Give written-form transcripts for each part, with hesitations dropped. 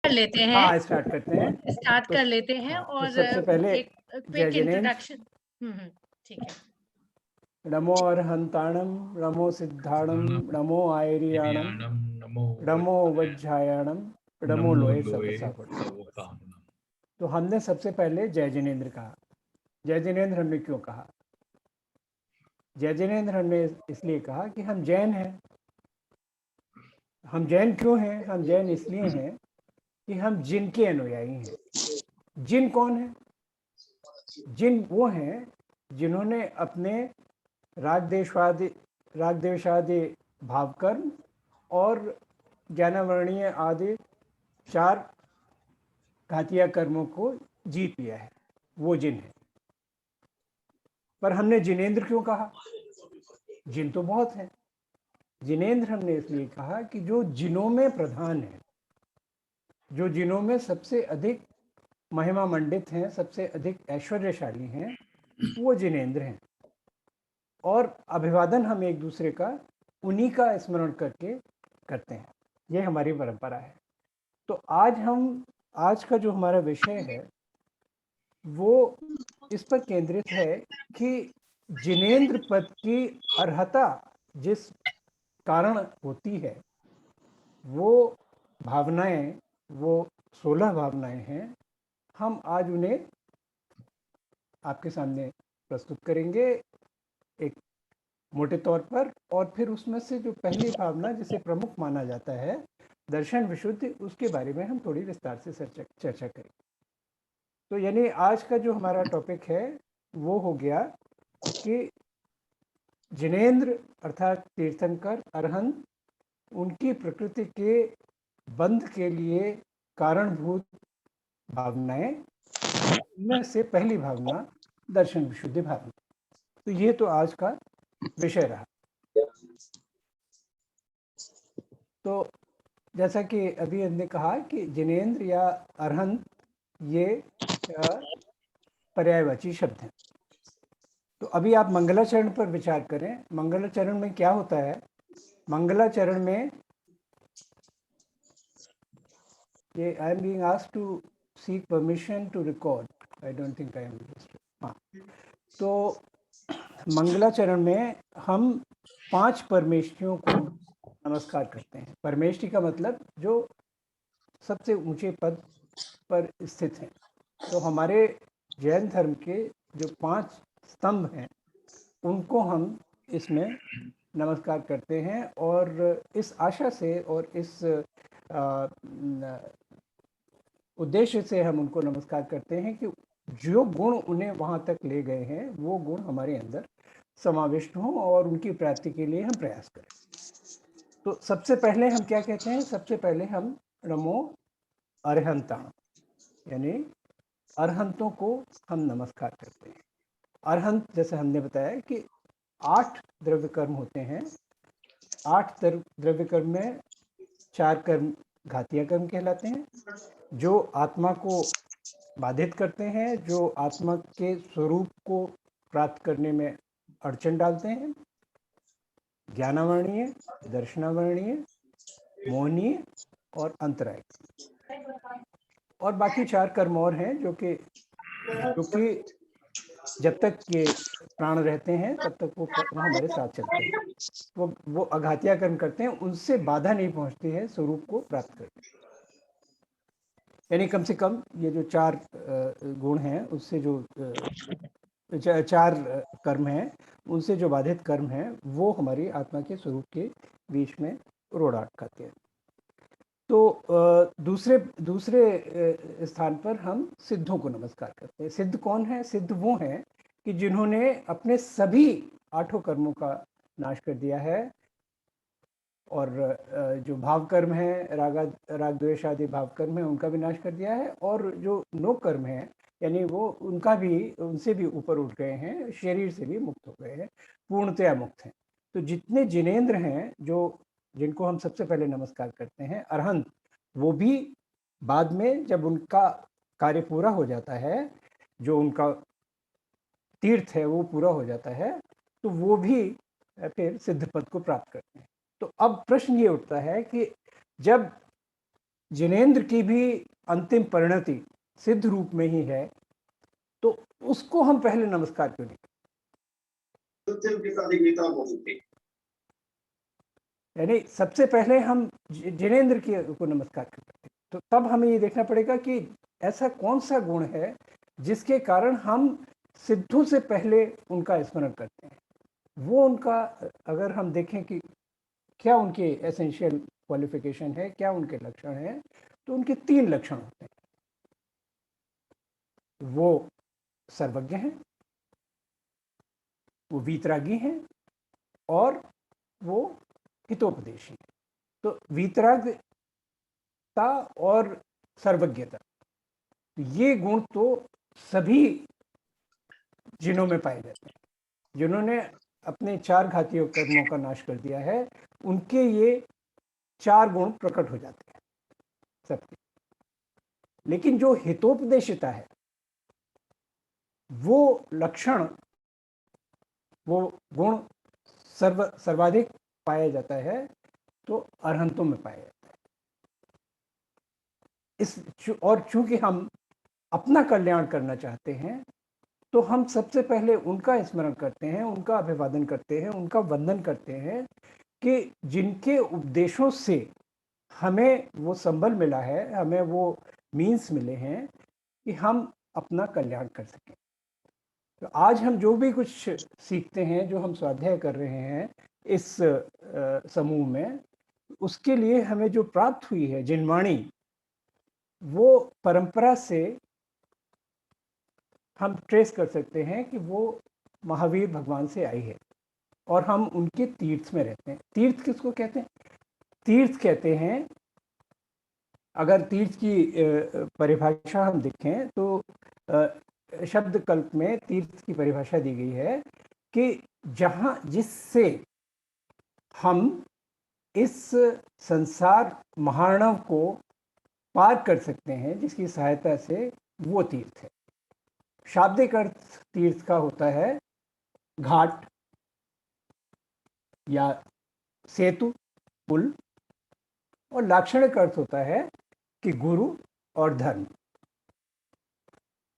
कर लेते हैं, हाँ, स्टार्ट करते हैं। स्टार्ट तो कर लेते हैं हाँ, तो और सबसे पहले एक जय क्विक जिनेंद्र। इंट्रोडक्शन। ठीक है। नमो अर्हन्ताणं, नमो सिद्धाणं, नमो आयर्याणं, निर्याणं नमो नमो वज्राय वज्रायणं, नमो नमो लोहे लोये सवसावरणं। सवकामनम्। तो हमने सबसे पहले जय जिनेंद्र कहा। जय जिनेंद्र हमने क्यों कहा? जय जिनेंद्र हमने इसलिए कहा कि हम जैन हैं। हम जैन क्यों हैं? हम जैन इसलिए हैं कि हम जिन के अनुयायी हैं। जिन कौन है? जिन वो हैं जिन्होंने अपने रागद्वेषादि रागद्वेषादि भावकर्म और ज्ञानावर्णीय आदि 4 घातिया कर्मों को जीत लिया है, वो जिन है। पर हमने जिनेंद्र क्यों कहा? जिन तो बहुत हैं। जिनेंद्र हमने इसलिए कहा कि जो जिनों में प्रधान है, जो जिनों में सबसे अधिक महिमा मंडित हैं, सबसे अधिक ऐश्वर्यशाली हैं, वो जिनेंद्र हैं। और अभिवादन हम एक दूसरे का उन्हीं का स्मरण करके करते हैं। ये हमारी परंपरा है। तो आज का जो हमारा विषय है वो इस पर केंद्रित है कि जिनेंद्र पद की अर्हता जिस कारण होती है, वो भावनाएं, वो 16 भावनाएं हैं। हम आज उन्हें आपके सामने प्रस्तुत करेंगे एक मोटे तौर पर, और फिर उसमें से जो पहली भावना जिसे प्रमुख माना जाता है, दर्शन विशुद्धि, उसके बारे में हम थोड़ी विस्तार से चर्चा करेंगे। तो यानी आज का जो हमारा टॉपिक है वो हो गया कि जिनेंद्र अर्थात तीर्थंकर, अरहंत, उनकी प्रकृति के बंध के लिए कारणभूत भावनाएं, इनमें से पहली भावना दर्शन विशुद्धि भावना। तो ये तो आज का विषय रहा। तो जैसा कि अभी हमने कहा कि जिनेंद्र या अरहंत ये पर्यायवाची शब्द हैं। तो अभी आप मंगलाचरण पर विचार करें। मंगलाचरण में क्या होता है? मंगलाचरण में ये I am being asked to seek permission to record. I don't think I am. हाँ, तो मंगलाचरण में हम 5 परमेष्ठियों को नमस्कार करते हैं। परमेष्ठि का मतलब जो सबसे ऊंचे पद पर स्थित हैं। तो हमारे जैन धर्म के जो 5 स्तंभ हैं, उनको हम इसमें नमस्कार करते हैं, और इस आशा से और इस उद्देश्य से हम उनको नमस्कार करते हैं कि जो गुण उन्हें वहाँ तक ले गए हैं, वो गुण हमारे अंदर समाविष्ट हों और उनकी प्राप्ति के लिए हम प्रयास करें। तो सबसे पहले हम क्या कहते हैं? सबसे पहले हम नमो अरहंता, यानी अरहंतों को हम नमस्कार करते हैं। अरहंत, जैसे हमने बताया कि 8 द्रव्य कर्म होते हैं। 8 द्रव्य कर्म में 4 कर्म घातीय कर्म कहलाते हैं, जो आत्मा को बाधित करते हैं, जो आत्मा के स्वरूप को प्राप्त करने में अड़चन डालते हैं। ज्ञानावर्णीय, दर्शनावर्णीय, मोहनीय और अंतराय। और बाकी 4 कर्म और हैं जो कि जब तक ये प्राण रहते हैं तब तक वो हमारे साथ चलते हैं। वो अघातिया कर्म करते हैं, उनसे बाधा नहीं पहुंचती है स्वरूप को प्राप्त करने। यानी कम से कम ये जो 4 गुण हैं, उससे जो 4 कर्म हैं, उनसे जो बाधित कर्म हैं, वो हमारी आत्मा के स्वरूप के बीच में रोड़ा अटकाते हैं। तो दूसरे स्थान पर हम सिद्धों को नमस्कार करते हैं। सिद्ध कौन है? सिद्ध वो हैं कि जिन्होंने अपने सभी 8 कर्मों का नाश कर दिया है, और जो भाव कर्म है, राग द्वेष आदि भाव कर्म है, उनका भी नाश कर दिया है। और जो नो कर्म है, यानी वो उनसे भी ऊपर उठ गए हैं, शरीर से भी मुक्त हो गए हैं, पूर्णतया मुक्त हैं। तो जितने जिनेंद्र हैं, जिनको हम सबसे पहले नमस्कार करते हैं, अरहंत, वो भी बाद में जब उनका कार्य पूरा हो जाता है, जो उनका तीर्थ है वो पूरा हो जाता है, तो वो भी फिर सिद्ध पद को प्राप्त करते हैं। तो अब प्रश्न ये उठता है कि जब जिनेंद्र की भी अंतिम परिणति सिद्ध रूप में ही है, तो उसको हम पहले नमस्कार क्यों नहीं? यानी सबसे पहले हम जिनेंद्र को नमस्कार करते हैं। तो तब हमें ये देखना पड़ेगा कि ऐसा कौन सा गुण है जिसके कारण हम सिद्धों से पहले उनका स्मरण करते हैं। वो उनका, अगर हम देखें कि क्या उनके एसेंशियल क्वालिफिकेशन है, क्या उनके लक्षण हैं, तो उनके 3 लक्षण होते हैं। वो सर्वज्ञ हैं, वो वीतरागी हैं और वो हितोपदेशी हैं। तो वीतरागता और सर्वज्ञता, ये गुण तो सभी जिनों में पाए जाते हैं। जिन्होंने अपने 4 घातीय कर्मों का नाश कर दिया है, उनके ये 4 गुण प्रकट हो जाते हैं सबके। लेकिन जो हितोपदेशिता है, वो लक्षण, वो गुण सर्वाधिक पाया जाता है तो अरहंतों में पाया जाता है। और चूंकि हम अपना कल्याण करना चाहते हैं, तो हम सबसे पहले उनका स्मरण करते हैं, उनका अभिवादन करते हैं, उनका वंदन करते हैं कि जिनके उपदेशों से हमें वो संबल मिला है, हमें वो मीन्स मिले हैं कि हम अपना कल्याण कर सकें। तो आज हम जो भी कुछ सीखते हैं, जो हम स्वाध्याय कर रहे हैं इस समूह में, उसके लिए हमें जो प्राप्त हुई है जिनवाणी, वो परंपरा से हम ट्रेस कर सकते हैं कि वो महावीर भगवान से आई है और हम उनके तीर्थ में रहते हैं। तीर्थ किसको कहते हैं? तीर्थ कहते हैं, अगर तीर्थ की परिभाषा हम देखें तो शब्द कल्प में तीर्थ की परिभाषा दी गई है कि जहाँ, जिससे हम इस संसार महार्णव को पार कर सकते हैं, जिसकी सहायता से, वो तीर्थ है। शाब्दिक अर्थ तीर्थ का होता है घाट या सेतु, पुल, और लाक्षणिक अर्थ होता है कि गुरु और धर्म।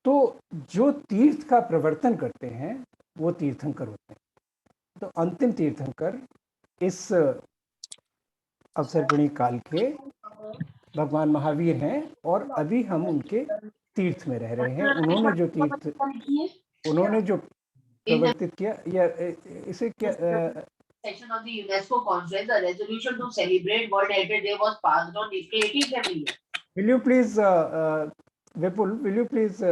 तो जो तीर्थ का प्रवर्तन करते हैं वो तीर्थंकर होते हैं। तो अंतिम तीर्थंकर इस अवसरपणी काल के भगवान महावीर हैं और अभी हम उनके तीर्थ में रह रहे हैं। उन्होंने जो प्रवर्तित किया, या इसे क्या Section of the UNESCO conference, a resolution to celebrate World Heritage Day was passed on April 18th every year. Will you please, Vipul, will you please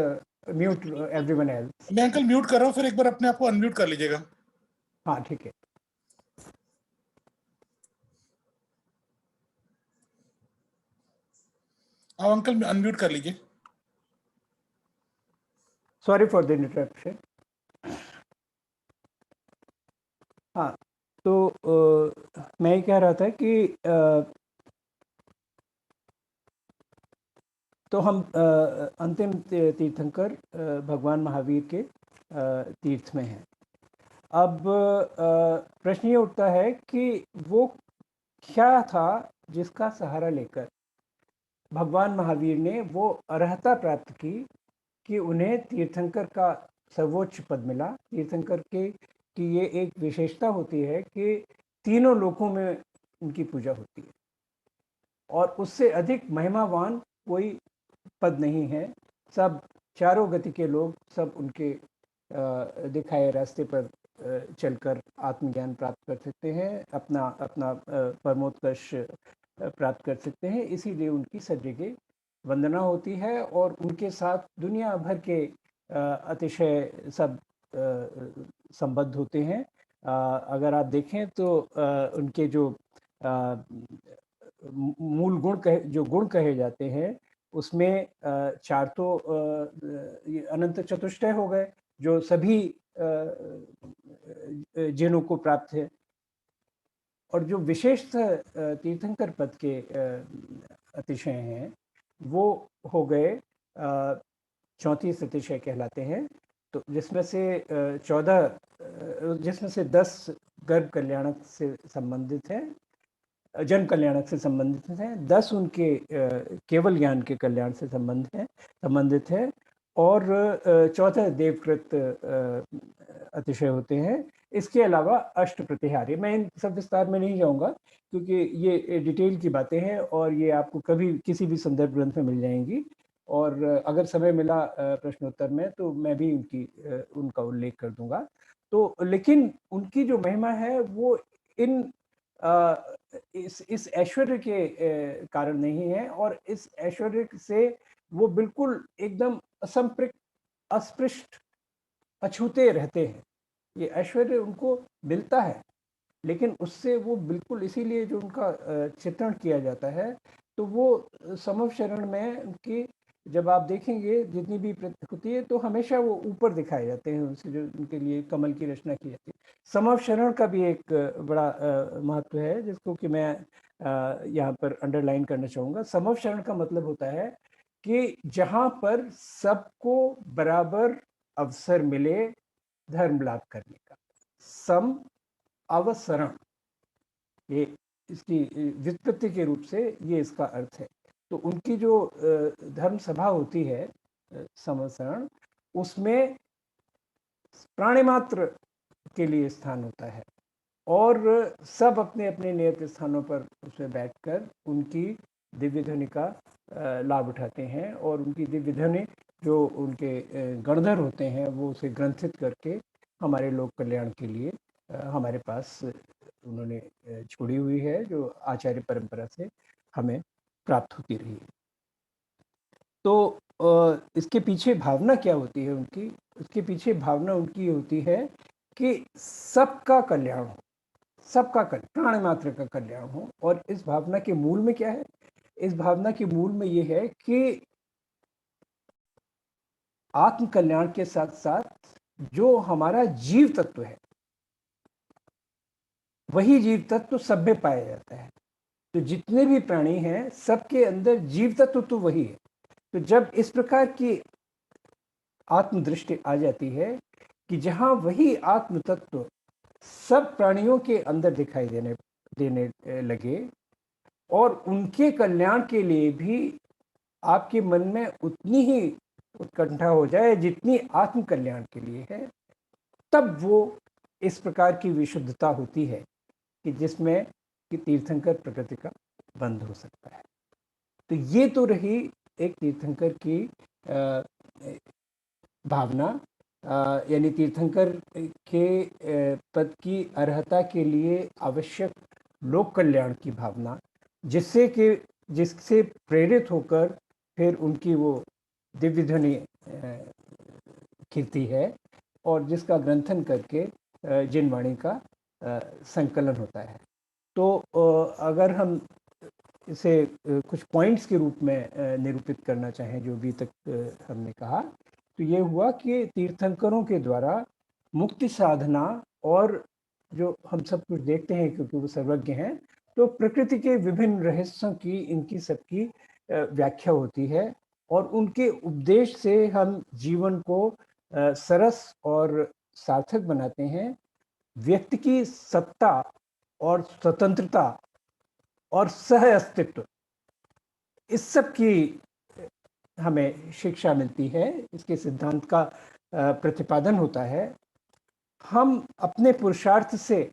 mute everyone else? मैं अंकल म्यूट कर रहा हूँ, फिर एक बार अपने आप को unmute कर लीजिएगा। हाँ ठीक है। आप अंकल अनम्यूट कर लीजिए। Sorry for the interruption. हाँ, तो मैं ये कह रहा था कि तो हम अंतिम तीर्थंकर भगवान महावीर के तीर्थ में हैं। अब प्रश्न ये उठता है कि वो क्या था जिसका सहारा लेकर भगवान महावीर ने वो अर्हता प्राप्त की कि उन्हें तीर्थंकर का सर्वोच्च पद मिला। तीर्थंकर की ये एक विशेषता होती है कि तीनों लोकों में उनकी पूजा होती है और उससे अधिक महिमावान कोई पद नहीं है। सब चारों गति के लोग सब उनके दिखाए रास्ते पर चलकर आत्मज्ञान प्राप्त कर सकते हैं, अपना परमोत्कर्ष प्राप्त कर सकते हैं। इसीलिए उनकी सब जगह वंदना होती है और उनके साथ दुनिया भर के अतिशय सब संबद्ध होते हैं। अगर आप देखें तो उनके जो मूल गुण कहे जाते हैं, उसमें 4 तो अनंत चतुष्टय हो गए जो सभी जिनों को प्राप्त है, और जो विशेष तीर्थंकर पद के अतिशय हैं वो हो गए 34 अतिशय कहलाते हैं। तो जिसमें से 10 गर्भ कल्याणक से संबंधित है, जन कल्याणक से संबंधित हैं, 10 उनके केवल ज्ञान के कल्याण से संबंधित है और 14 देवकृत अतिशय होते हैं। इसके अलावा अष्ट प्रतिहारी। मैं इन सब विस्तार में नहीं जाऊंगा क्योंकि ये डिटेल की बातें हैं और ये आपको कभी किसी भी संदर्भ ग्रंथ में मिल जाएंगी, और अगर समय मिला प्रश्नोत्तर में तो मैं भी उनका उल्लेख कर दूंगा। तो लेकिन उनकी जो महिमा है वो इस ऐश्वर्य के कारण नहीं है, और इस ऐश्वर्य से वो बिल्कुल एकदम अस्पृष्ट अछूते रहते हैं। ये ऐश्वर्य उनको मिलता है, लेकिन उससे वो बिल्कुल, इसीलिए जो उनका चित्रण किया जाता है तो वो समव शरण में उनकी, जब आप देखेंगे जितनी भी होती है तो हमेशा वो ऊपर दिखाए जाते हैं, उनसे जो उनके लिए कमल की रचना की जाती है। समव शरण का भी एक बड़ा महत्व है जिसको कि मैं यहाँ पर अंडरलाइन करना चाहूँगा। समव शरण का मतलब होता है कि जहाँ पर सबको बराबर अवसर मिले धर्म लाभ करने का। सम अवसरण, ये इसकी व्युत्पत्ति के रूप से ये इसका अर्थ है। तो उनकी जो धर्म सभा होती है समवसरण, उसमें प्राणी मात्र के लिए स्थान होता है और सब अपने अपने नियत स्थानों पर उसमें बैठकर उनकी दिव्य ध्वनि का लाभ उठाते हैं, और उनकी दिव्य ध्वनि जो उनके गणधर होते हैं वो उसे ग्रंथित करके हमारे लोक कल्याण के लिए हमारे पास उन्होंने छोड़ी हुई है, जो आचार्य परंपरा से हमें प्राप्त होती रही है। तो इसके पीछे भावना क्या होती है उनकी? उसके पीछे भावना उनकी होती है कि सबका कल्याण हो, सबका प्राण मात्र का कल्याण हो। और इस भावना के मूल में क्या है? इस भावना के मूल में ये है कि आत्म कल्याण के साथ साथ जो हमारा जीव तत्व है, वही जीव तत्व सब में पाया जाता है। तो जितने भी प्राणी हैं सबके अंदर जीव तत्व तो वही है। तो जब इस प्रकार की आत्मदृष्टि आ जाती है कि जहाँ वही आत्म तत्व सब प्राणियों के अंदर दिखाई देने लगे, और उनके कल्याण के लिए भी आपके मन में उतनी ही उत्कंठा हो जाए जितनी आत्म कल्याण के लिए है, तब वो इस प्रकार की विशुद्धता होती है कि जिसमें कि तीर्थंकर प्रकृति का बंध हो सकता है। तो ये तो रही एक तीर्थंकर की भावना, यानी तीर्थंकर के पद की अर्हता के लिए आवश्यक लोक कल्याण की भावना, जिससे प्रेरित होकर फिर उनकी वो दिव्य ध्वनि खिलती है और जिसका ग्रंथन करके जिनवाणी का संकलन होता है। तो अगर हम इसे कुछ पॉइंट्स के रूप में निरूपित करना चाहें जो अभी तक हमने कहा, तो ये हुआ कि तीर्थंकरों के द्वारा मुक्ति साधना, और जो हम सब कुछ देखते हैं क्योंकि वो सर्वज्ञ हैं, तो प्रकृति के विभिन्न रहस्यों की इनकी सबकी व्याख्या होती है, और उनके उपदेश से हम जीवन को सरस और सार्थक बनाते हैं। व्यक्ति की सत्ता और स्वतंत्रता और सह अस्तित्व, इस सब की हमें शिक्षा मिलती है, इसके सिद्धांत का प्रतिपादन होता है। हम अपने पुरुषार्थ से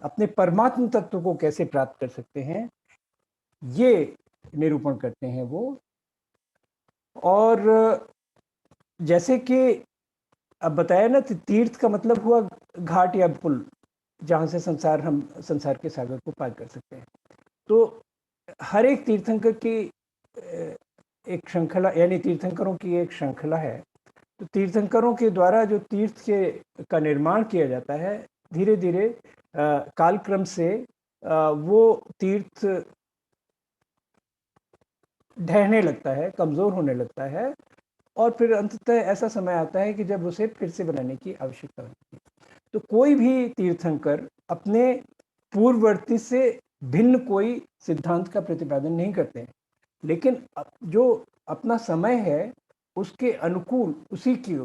अपने परमात्म तत्व को कैसे प्राप्त कर सकते हैं, ये निरूपण करते हैं वो। और जैसे कि अब बताया ना, तीर्थ का मतलब हुआ घाट या पुल, जहाँ से हम संसार के सागर को पार कर सकते हैं। तो हर एक तीर्थंकर की एक श्रृंखला, यानी तीर्थंकरों की एक श्रृंखला है। तो तीर्थंकरों के द्वारा जो तीर्थ का निर्माण किया जाता है, धीरे धीरे कालक्रम से वो तीर्थ ढहने लगता है, कमज़ोर होने लगता है, और फिर अंततः ऐसा समय आता है कि जब उसे फिर से बनाने की आवश्यकता होती है। तो कोई भी तीर्थंकर अपने पूर्ववर्ती से भिन्न कोई सिद्धांत का प्रतिपादन नहीं करते हैं, लेकिन जो अपना समय है उसके अनुकूल उसी की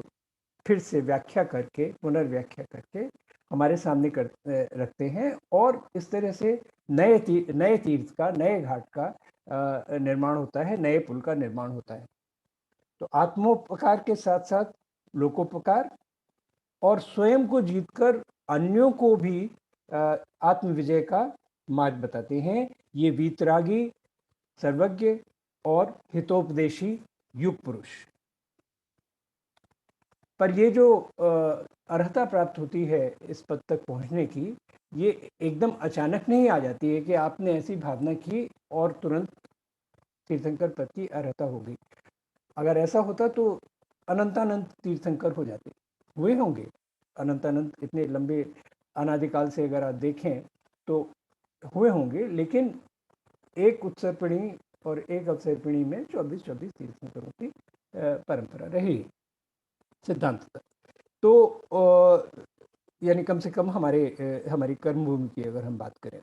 फिर से व्याख्या करके, पुनर्व्याख्या करके हमारे सामने रखते हैं और इस तरह से नए तीर्थ का, नए घाट का निर्माण होता है, नए पुल का निर्माण होता है। तो आत्मोपकार के साथ साथ लोकोपकार और स्वयं को जीतकर अन्यों को भी आत्म विजय का मार्ग बताते हैं ये वीतरागी, सर्वज्ञ और हितोपदेशी युग पुरुष। पर ये जो अर्हता प्राप्त होती है इस पद तक पहुंचने की, ये एकदम अचानक नहीं आ जाती है कि आपने ऐसी भावना की और तुरंत तीर्थंकर पद की अर्हता होगी। अगर ऐसा होता तो अनंतानंत तीर्थंकर हो जाते, हुए होंगे अनंतानंत, इतने लंबे अनादिकाल से अगर आप देखें तो हुए होंगे, लेकिन एक उत्सर्पिणी और एक अवसर्पिणी में 24-24 तीर्थंकरों की परंपरा रही सिद्धांत तक। तो यानी कम से कम हमारी कर्मभूमि की अगर हम बात करें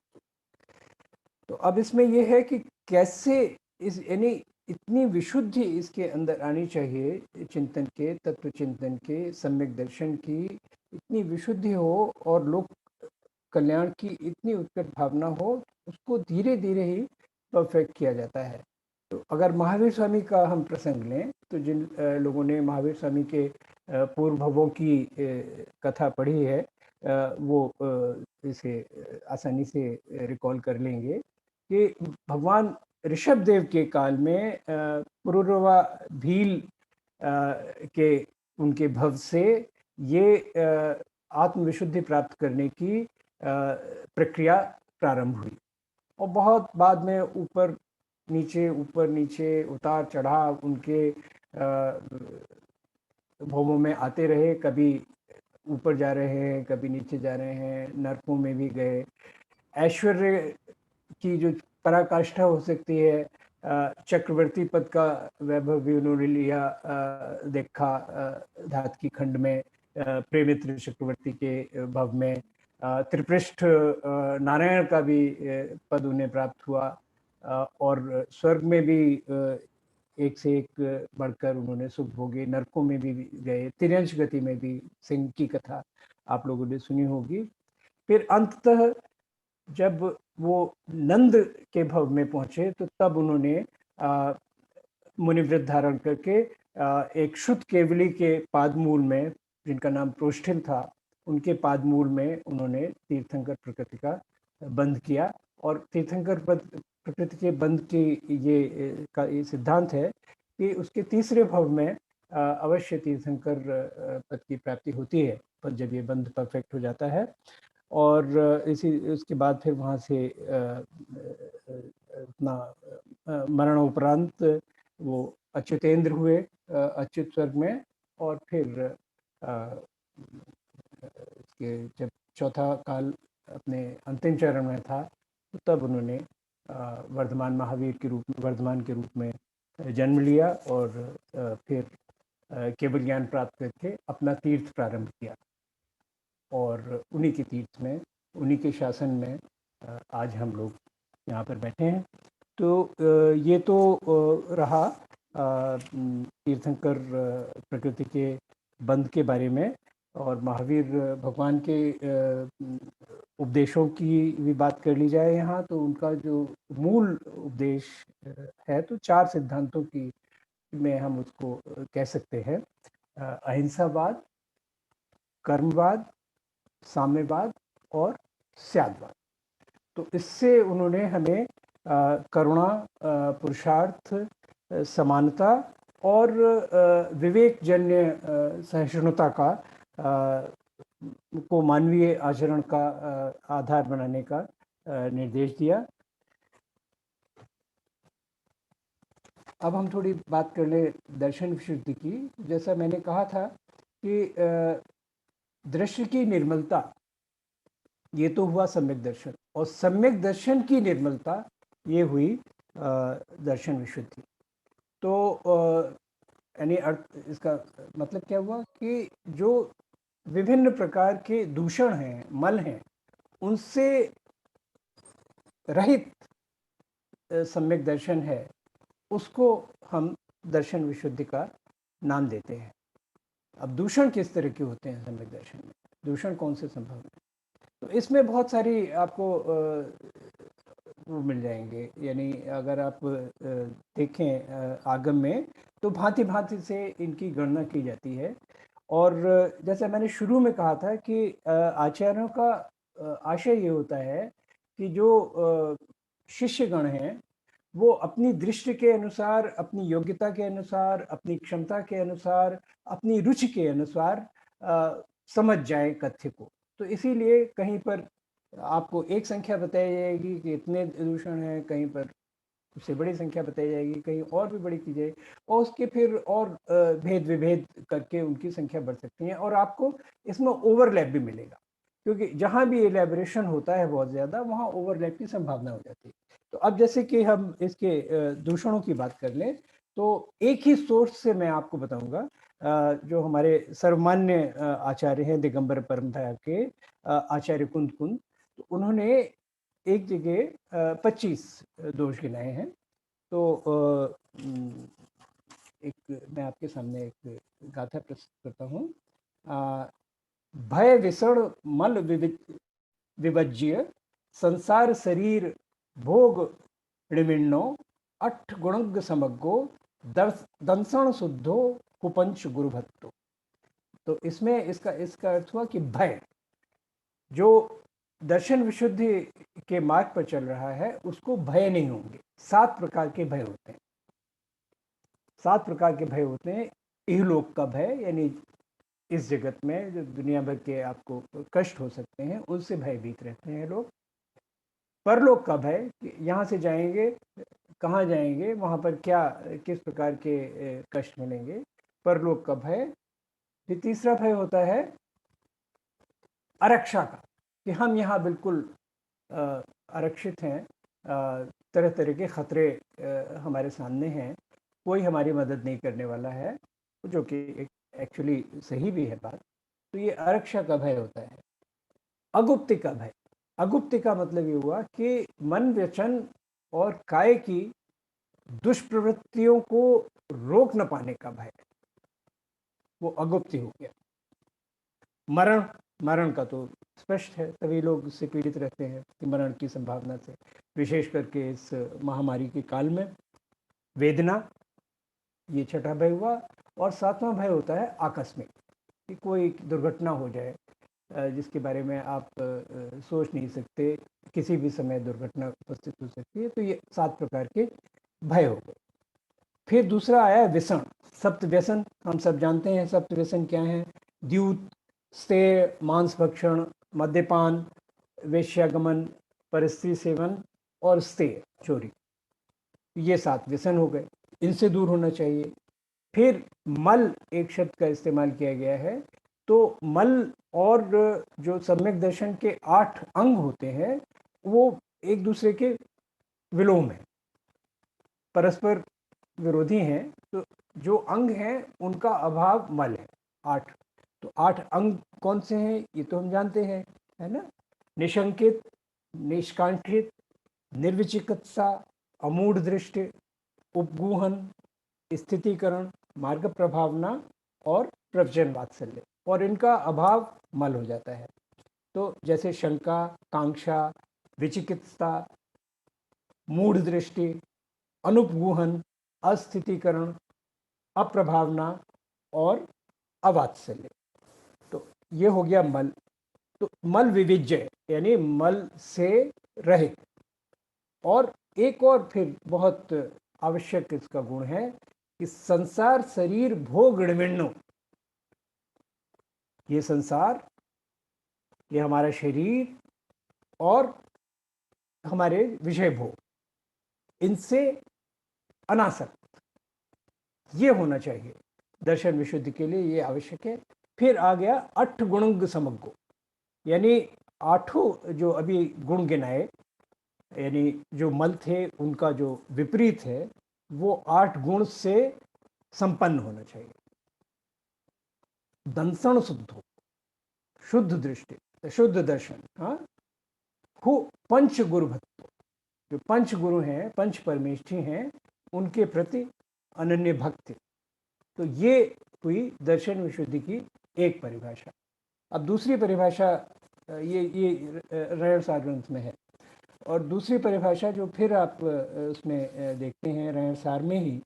तो अब इसमें यह है कि कैसे इस यानी इतनी विशुद्धि इसके अंदर आनी चाहिए, चिंतन के, तत्व चिंतन के, सम्यक दर्शन की इतनी विशुद्धि हो और लोक कल्याण की इतनी उत्कट भावना हो, उसको धीरे धीरे ही परफेक्ट किया जाता है। तो अगर महावीर स्वामी का हम प्रसंग लें तो जिन लोगों ने महावीर स्वामी के पूर्व भवों की कथा पढ़ी है वो इसे आसानी से रिकॉल कर लेंगे कि भगवान ऋषभ देव के काल में पुरुरवा भील के उनके भव से ये आत्मविशुद्धि प्राप्त करने की प्रक्रिया प्रारंभ हुई और बहुत बाद में ऊपर नीचे उतार चढ़ाव उनके भवों में आते रहे, कभी ऊपर जा रहे हैं, कभी नीचे जा रहे हैं, नरकों में भी गए। ऐश्वर्य की जो पराकाष्ठा हो सकती है, चक्रवर्ती पद का वैभव भी उन्होंने लिया, देखा धात की खंड में, प्रेमित्र चक्रवर्ती के भव में, त्रिपृष्ठ नारायण का भी पद उन्हें प्राप्त हुआ और स्वर्ग में भी एक से एक बढ़कर उन्होंने सुख भोगे, नरकों में भी गए, तिर्यंश गति में भी सिंह की कथा आप लोगों ने सुनी होगी। फिर अंततः जब वो नंद के भव में पहुंचे तो तब उन्होंने मुनिवृत्त धारण करके एक शुद्ध केवली के पादमूल में, जिनका नाम प्रोष्ठिल था, उनके पादमूल में उन्होंने तीर्थंकर प्रकृति का बंध किया। और तीर्थंकर प्रकृति के बंध की ये सिद्धांत है कि उसके तीसरे भव में अवश्य तीर्थंकर पद की प्राप्ति होती है, पर जब ये बंध परफेक्ट हो जाता है। और उसके बाद फिर वहाँ से अपना मरणोपरांत वो अच्युतेंद्र हुए अच्युत स्वर्ग में, और फिर इसके जब चौथा काल अपने अंतिम चरण में था तो तब उन्होंने वर्धमान महावीर के रूप में, वर्धमान के रूप में जन्म लिया और फिर केवल ज्ञान प्राप्त करके अपना तीर्थ प्रारंभ किया। और उन्हीं के तीर्थ में, उन्हीं के शासन में आज हम लोग यहाँ पर बैठे हैं। तो ये तो रहा तीर्थंकर प्रकृति के बंध के बारे में, और महावीर भगवान के उपदेशों की भी बात कर ली जाए यहाँ तो उनका जो मूल उपदेश है तो 4 सिद्धांतों की में हम उसको कह सकते हैं, अहिंसावाद, कर्मवाद, साम्यवाद और स्यादवाद। तो इससे उन्होंने हमें करुणा, पुरुषार्थ, समानता और विवेकजन्य सहिष्णुता का को मानवीय आचरण का आधार बनाने का निर्देश दिया। अब हम थोड़ी बात कर ले दर्शन विशुद्धि की। जैसा मैंने कहा था कि दृश्य की निर्मलता ये तो हुआ सम्यक दर्शन, और सम्यक दर्शन की निर्मलता ये हुई दर्शन विशुद्धि। तो यानी अर्थ इसका मतलब क्या हुआ कि जो विभिन्न प्रकार के दूषण हैं, मल हैं, उनसे रहित सम्यक दर्शन है, उसको हम दर्शन विशुद्धि का नाम देते हैं। अब दूषण किस तरह के होते हैं सम्यक दर्शन में? दूषण कौन से संभव है। तो इसमें बहुत सारी आपको वो मिल जाएंगे, यानी अगर आप देखें आगम में तो भांति भांति से इनकी गणना की जाती है। और जैसे मैंने शुरू में कहा था कि आचार्यों का आशय ये होता है कि जो शिष्यगण हैं वो अपनी दृष्टि के अनुसार, अपनी योग्यता के अनुसार, अपनी क्षमता के अनुसार, अपनी रुचि के अनुसार समझ जाए कथ्य को। तो इसीलिए कहीं पर आपको एक संख्या बताई जाएगी कि इतने दूषण हैं, कहीं पर उससे बड़ी संख्या बताई जाएगी, कहीं और भी बड़ी की जाएगी, और उसके फिर और भेद विभेद करके उनकी संख्या बढ़ सकती है। और आपको इसमें ओवरलैप भी मिलेगा, क्योंकि जहाँ भी एलैबोरेशन होता है बहुत ज़्यादा, वहाँ ओवरलैप की संभावना हो जाती है। तो अब जैसे कि हम इसके दूषणों की बात कर लें, तो एक ही सोर्स से मैं आपको बताऊंगा। जो हमारे सर्वमान्य आचार्य हैं दिगंबर परंपरा के आचार्य कुंद कुंद, तो उन्होंने एक जगह 25 दोष गिनाए हैं। तो एक मैं आपके सामने एक गाथा प्रस्तुत करता हूँ। भय विसण मल विभज्य संसार शरीर भोग ऋमिण्णो अठ गुणज्ञ समग्गो दंसण शुद्धो कुपंच गुरु भक्तो। तो इसमें इसका अर्थ हुआ कि भय, जो दर्शन विशुद्धि के मार्ग पर चल रहा है उसको भय नहीं होंगे। 7 प्रकार के भय होते हैं। 7 प्रकार के भय होते हैं। इहलोक का भय, यानी इस जगत में जो दुनिया भर के आपको कष्ट हो सकते हैं उनसे भयभीत रहते हैं लोग। परलोक का भय, यहाँ से जाएंगे कहाँ जाएंगे, वहाँ पर क्या किस प्रकार के कष्ट मिलेंगे, परलोक का भय। फिर तीसरा भय होता है आरक्षा का, कि हम यहाँ बिल्कुल आरक्षित हैं, तरह तरह के खतरे हमारे सामने हैं, कोई हमारी मदद नहीं करने वाला है, जो कि एक्चुअली सही भी है बात। तो ये आरक्षा का भय होता है। अगुप्ति का भय, अगुप्ति का मतलब ये हुआ कि मन वचन और काय की दुष्प्रवृत्तियों को रोक न पाने का भय, वो अगुप्ति हो गया। मरण, मरण का तो स्पष्ट है, सभी लोग इससे पीड़ित रहते हैं कि मरण की संभावना से, विशेष करके इस महामारी के काल में। वेदना, ये छठा भय हुआ। और 7वां भय होता है आकस्मिक, कि कोई दुर्घटना हो जाए जिसके बारे में आप सोच नहीं सकते, किसी भी समय दुर्घटना उपस्थित हो सकती है। तो ये 7 प्रकार के भय हो गए। फिर दूसरा आया व्यसन, सप्त व्यसन। हम सब जानते हैं सप्त व्यसन क्या है। द्यूत, स्तेय, मांस भक्षण, मद्यपान, वेश्यागमन, परस्त्री सेवन और स्तेय, चोरी। ये 7 व्यसन हो गए, इनसे दूर होना चाहिए। फिर मल एक शब्द का इस्तेमाल किया गया है। तो मल और जो सम्यक दर्शन के 8 अंग होते हैं वो एक दूसरे के विलोम है, परस्पर विरोधी हैं। तो जो अंग हैं उनका अभाव मल है। 8, तो 8 अंग कौन से हैं ये तो हम जानते हैं, है ना। निशंकित, निष्कांठित, निर्विचिकित्सा, अमूढ़ दृष्टि, उपगूहन, स्थितिकरण, मार्ग प्रभावना और प्रवचन वात्सल्य, और इनका अभाव मल हो जाता है। तो जैसे शंका, कांक्षा, विचिकित्सा, मूढ़ दृष्टि, अनुपगूहन, अस्थितिकरण, अप्रभावना और अवात्सल्य, तो ये हो गया मल। तो मल विविज्य यानी मल से रहित। और एक और फिर बहुत आवश्यक इसका गुण है कि संसार शरीर भोग ऋमिण्णो, ये संसार, ये हमारा शरीर और हमारे विषय भोग, इनसे अनासक्त ये होना चाहिए। दर्शन विशुद्धि के लिए ये आवश्यक है। फिर आ गया 8 गुणज्ञ समग्गो, यानी 8 जो अभी गुण गिनाए, यानी जो मल थे उनका जो विपरीत है वो 8 गुण से संपन्न होना चाहिए। दंसण शुद्धो, शुद्ध दृष्टि, शुद्ध दर्शन। हाँ, पंच गुरु भक्तो, जो पंच गुरु हैं, पंच परमेष्ठी हैं, उनके प्रति अनन्य भक्ति। तो ये हुई दर्शन विशुद्धि की एक परिभाषा। अब दूसरी परिभाषा ये रहणसार ग्रंथ में है, और दूसरी परिभाषा जो फिर आप उसमें देखते हैं रहणसार में ही,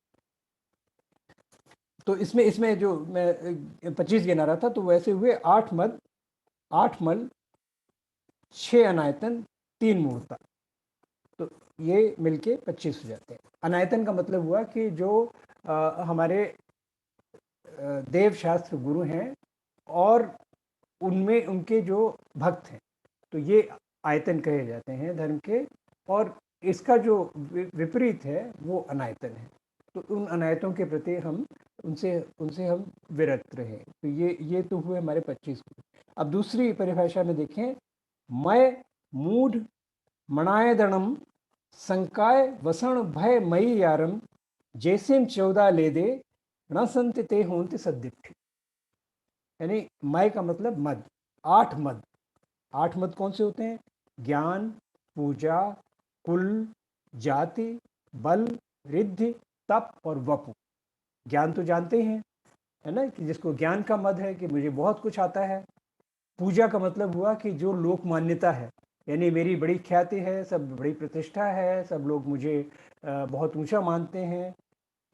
तो इसमें इसमें जो मैं 25 गिना रहा था, तो वैसे हुए 8 मद, 8 मल, 6 अनायतन, 3 मूर्ता, तो ये मिलके 25 हो जाते हैं। अनायतन का मतलब हुआ कि जो हमारे देव शास्त्र गुरु हैं और उनमें उनके जो भक्त हैं, तो ये आयतन कहे जाते हैं धर्म के, और इसका जो विपरीत है वो अनायतन है। तो उन अनायतों के प्रति हम उनसे उनसे हम विरक्त रहे। तो ये तो हुए हमारे 25 गुरु। अब दूसरी परिभाषा में देखें, मय मूढ़ मणायदणम संकाय वसण भय मई यारम जैसिम 14 ले दे न संत ते होंत सद्दिठ। यानी मय का मतलब मद, 8 मद। 8 मद कौन से होते हैं? ज्ञान, पूजा, कुल, जाति, बल, रिद्धि, तप और वपु। ज्ञान तो जानते हैं, है ना, कि जिसको ज्ञान का मद है कि मुझे बहुत कुछ आता है। पूजा का मतलब हुआ कि जो लोक मान्यता है, यानी मेरी बड़ी ख्याति है, सब बड़ी प्रतिष्ठा है, सब लोग मुझे बहुत ऊंचा मानते हैं,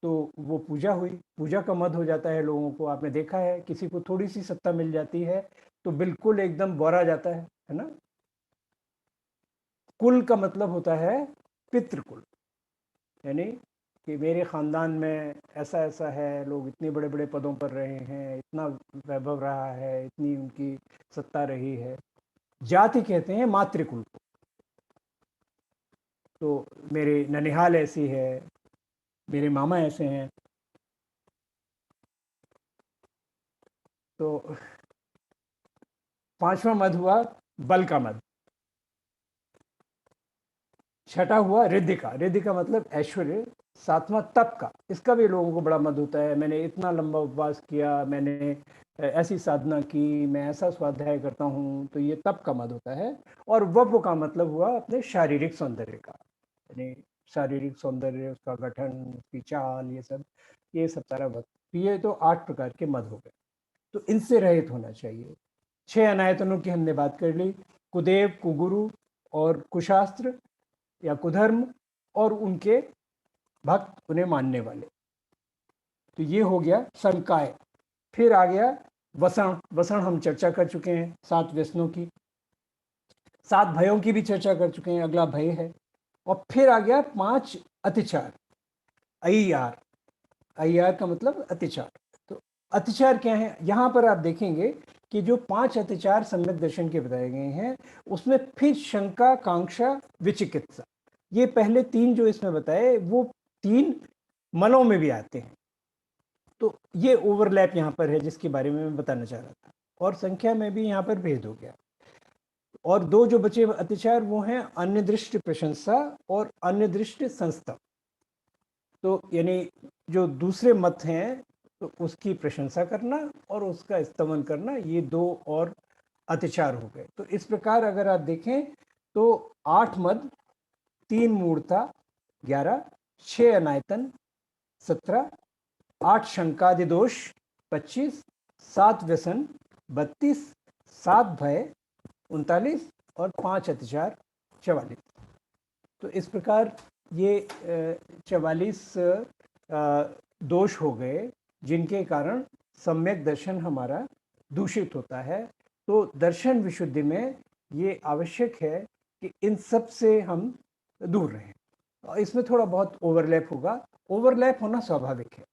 तो वो पूजा हुई। पूजा का मद हो जाता है लोगों को। आपने देखा है किसी को थोड़ी सी सत्ता मिल जाती है तो बिल्कुल एकदम बौरा जाता है ना। कुल का मतलब होता है पितृकुल, यानी कि मेरे ख़ानदान में ऐसा ऐसा है, लोग इतने बड़े बड़े पदों पर रहे हैं, इतना वैभव रहा है, इतनी उनकी सत्ता रही है। जाति कहते हैं मातृकुल को। तो मेरे ननिहाल ऐसी है, मेरे मामा ऐसे हैं। तो 5वां मद हुआ बल का मद। 6ठा हुआ रिद्धि का। रिद्धि का मतलब ऐश्वर्य। 7वां तप का। इसका भी लोगों को बड़ा मद होता है, मैंने इतना लंबा उपवास किया, मैंने ऐसी साधना की, मैं ऐसा स्वाध्याय करता हूँ, तो ये तप का मद होता है। और वप का मतलब हुआ अपने शारीरिक सौंदर्य का, यानी शारीरिक सौंदर्य, उसका गठन, उसकी चाल, ये सब सारा वक्त। ये तो 8 प्रकार के मद हो गए, तो इनसे रहित होना चाहिए। 6 अनायतनों की हमने बात कर ली, कुदेव, कुगुरु और कुशास्त्र या कुधर्म और उनके भक्त, उन्हें मानने वाले। तो ये हो गया संकाय। फिर आ गया वसण। वसण हम चर्चा कर चुके हैं, 7 व्यसनों की। 7 भयों की भी चर्चा कर चुके हैं, अगला भय है। और फिर आ गया 5 अतिचार, अय्यार। अय्यार का मतलब अतिचार। तो अतिचार क्या है? यहाँ पर आप देखेंगे कि जो 5 अतिचार सम्यक दर्शन के बताए गए हैं, उसमें फिर शंका, कांक्षा, विचिकित्सा, ये पहले 3 जो इसमें बताए वो 3 मलों में भी आते हैं। तो ये ओवरलैप यहाँ पर है जिसके बारे में मैं बताना चाह रहा था। और संख्या में भी यहाँ पर भेद हो गया। और 2 जो बचे अतिचार वो हैं अन्यदृष्ट प्रशंसा और अन्यदृष्ट संस्था। तो यानी जो दूसरे मत हैं तो उसकी प्रशंसा करना और उसका स्तमन करना, ये 2 और अतिचार हो गए। तो इस प्रकार अगर आप देखें तो 8 मद, 3 मूर्ता 11, 6 अनायतन 17, 8 शंकादि दोष 25, 7 व्यसन 32, 7 भय 39 और 5 अतिचार 44। तो इस प्रकार ये 44 दोष हो गए जिनके कारण सम्यक दर्शन हमारा दूषित होता है। तो दर्शन विशुद्धि में ये आवश्यक है कि इन सब से हम दूर रहें। और इसमें थोड़ा बहुत ओवरलैप होगा। ओवरलैप होना स्वाभाविक है।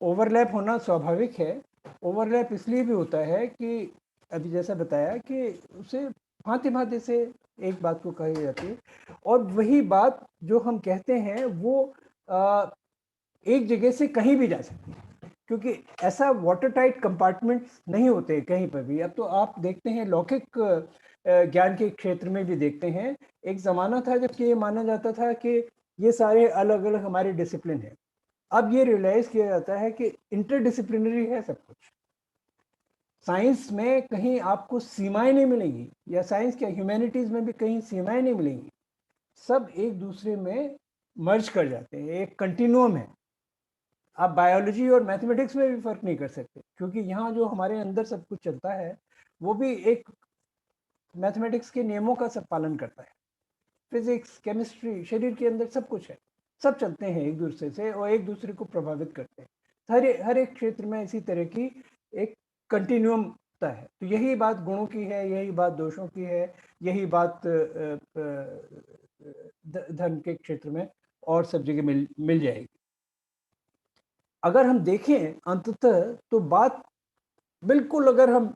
ओवरलैप होना स्वाभाविक है। ओवरलैप इसलिए भी होता है कि अभी जैसा बताया कि उसे भांति भांति से एक बात को कही जाती है, और वही बात जो हम कहते हैं वो एक जगह से कहीं भी जा सकती है, क्योंकि ऐसा वाटर टाइट कंपार्टमेंट नहीं होते कहीं पर भी। अब तो आप देखते हैं लौकिक ज्ञान के क्षेत्र में भी देखते हैं, एक ज़माना था जबकि ये माना जाता था कि ये सारे अलग अलग हमारे डिसिप्लिन हैं। अब ये रियलाइज किया जाता है कि इंटरडिसिप्लिनरी है सब कुछ। साइंस में कहीं आपको सीमाएं नहीं मिलेंगी, या साइंस क्या ह्यूमैनिटीज में भी कहीं सीमाएं नहीं मिलेंगी। सब एक दूसरे में मर्ज कर जाते हैं, एक कंटिन्यूम है। आप बायोलॉजी और मैथमेटिक्स में भी फर्क नहीं कर सकते, क्योंकि यहाँ जो हमारे अंदर सब कुछ चलता है वो भी एक मैथमेटिक्स के नियमों का सब पालन करता है। फिजिक्स, केमिस्ट्री, शरीर के अंदर सब कुछ है, सब चलते हैं एक दूसरे से और एक दूसरे को प्रभावित करते हैं। हर एक क्षेत्र में इसी तरह की एक कंटिन्यूमता है। तो यही बात गुणों की है, यही बात दोषों की है, यही बात धर्म के क्षेत्र में और सब जगह मिल जाएगी। अगर हम देखें अंततः तो बात बिल्कुल, अगर हम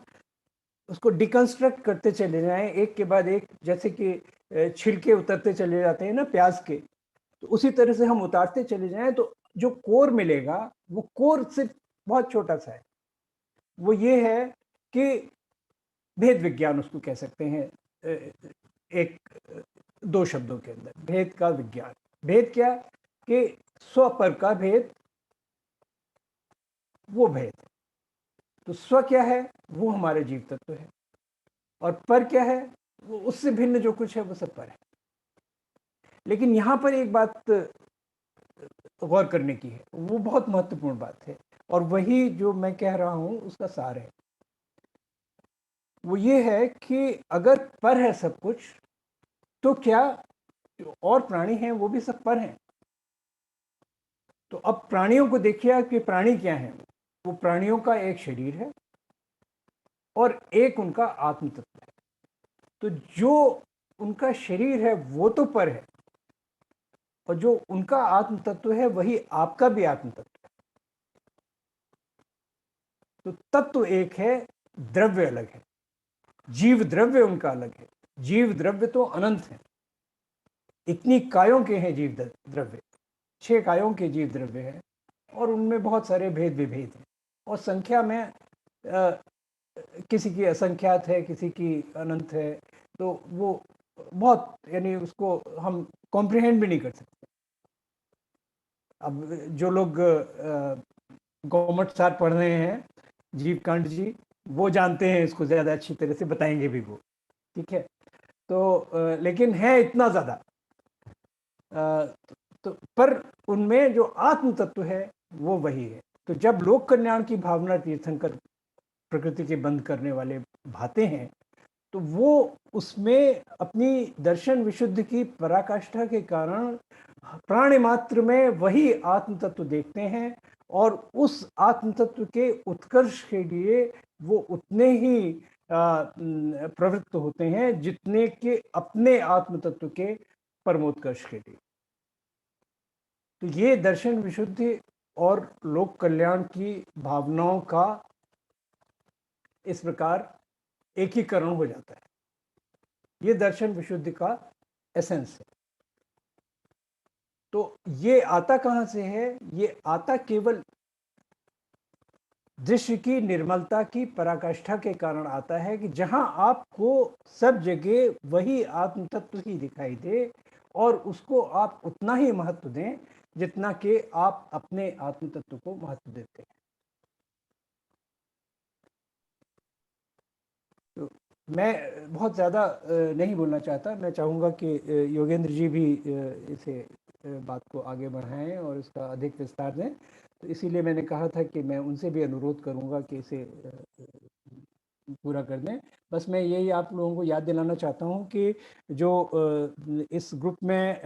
उसको डिकंस्ट्रक्ट करते चले जाएं एक के बाद एक, जैसे कि छिलके उतरते चले जाते हैं ना प्याज के, तो उसी तरह से हम उतारते चले जाएं तो जो कोर मिलेगा वो कोर सिर्फ बहुत छोटा सा है। वो ये है कि भेद विज्ञान उसको कह सकते हैं, एक दो शब्दों के अंदर, भेद का विज्ञान। भेद क्या कि स्व पर का भेद, वो भेद। तो स्व क्या है, वो हमारे जीव तत्व है, और पर क्या है, वो उससे भिन्न जो कुछ है वो सब पर है। लेकिन यहाँ पर एक बात गौर करने की है, वो बहुत महत्वपूर्ण बात है, और वही जो मैं कह रहा हूँ उसका सार है। वो ये है कि अगर पर है सब कुछ, तो क्या जो और प्राणी हैं वो भी सब पर हैं? तो अब प्राणियों को देखिए कि प्राणी क्या है। वो प्राणियों का एक शरीर है और एक उनका आत्म तत्व है। तो जो उनका शरीर है वो तो पर है, और जो उनका आत्म तत्व है वही आपका भी आत्म तत्व है। तो तत्व एक है, द्रव्य अलग है। जीव द्रव्य उनका अलग है। जीव द्रव्य तो अनंत है। इतनी कायों के हैं जीव द्रव्य, 6 कायों के जीव द्रव्य है, और उनमें बहुत सारे भेद विभेद हैं, और संख्या में किसी की असंख्यात है, किसी की अनंत है। तो वो बहुत, यानी उसको हम कॉम्प्रिहेंड भी नहीं कर सकते। अब जो लोग गौमट सार पढ़ रहे हैं, जीवकांड जी, वो जानते हैं इसको, ज़्यादा अच्छी तरह से बताएंगे भी वो, ठीक है। तो लेकिन है इतना ज़्यादा, तो पर उनमें जो आत्म तत्व है वो वही है। तो जब लोक कल्याण की भावना तीर्थंकर प्रकृति के बंद करने वाले भाते हैं, तो वो उसमें अपनी दर्शन विशुद्ध की पराकाष्ठा के कारण प्राणी मात्र में वही आत्म तत्व देखते हैं, और उस आत्म तत्व के उत्कर्ष के लिए वो उतने ही प्रवृत्त होते हैं जितने के अपने आत्म तत्व के परमोत्कर्ष के लिए। तो ये दर्शन विशुद्धि और लोक कल्याण की भावनाओं का इस प्रकार एकीकरण हो जाता है। ये दर्शन विशुद्धि का एसेंस है। तो ये आता कहाँ से है? ये आता केवल दृश्य की निर्मलता की पराकाष्ठा के कारण आता है, कि जहां आपको सब जगह वही आत्म तत्व ही दिखाई दे, और उसको आप उतना ही महत्व दें जितना कि आप अपने आत्म तत्व को महत्व देते हैं। तो मैं बहुत ज़्यादा नहीं बोलना चाहता। मैं चाहूँगा कि योगेंद्र जी भी इसे बात को आगे बढ़ाएं और इसका अधिक विस्तार दें। तो इसीलिए मैंने कहा था कि मैं उनसे भी अनुरोध करूँगा कि इसे पूरा कर दें। बस मैं यही आप लोगों को याद दिलाना चाहता हूँ कि जो इस ग्रुप में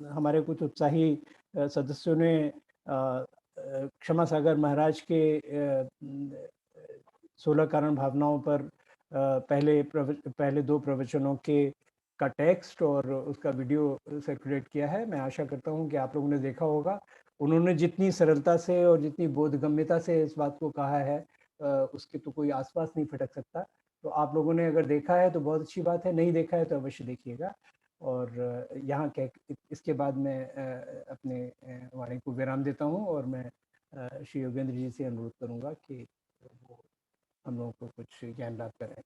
हमारे कुछ उत्साही सदस्यों ने क्षमा सागर महाराज के 16 कारण भावनाओं पर पहले 2 प्रवचनों के का टेक्स्ट और उसका वीडियो सर्कुलेट किया है। मैं आशा करता हूँ कि आप लोगों ने देखा होगा। उन्होंने जितनी सरलता से और जितनी बोधगम्यता से इस बात को कहा है, उसके तो कोई आसपास नहीं फटक सकता। तो आप लोगों ने अगर देखा है तो बहुत अच्छी बात है, नहीं देखा है तो अवश्य देखिएगा। और यहाँ कह इसके बाद मैं अपने वाणी को विराम देता हूँ, और मैं श्री योगेंद्र जी से अनुरोध करूँगा कि वो हम लोगों को कुछ ज्ञान लाभ करें।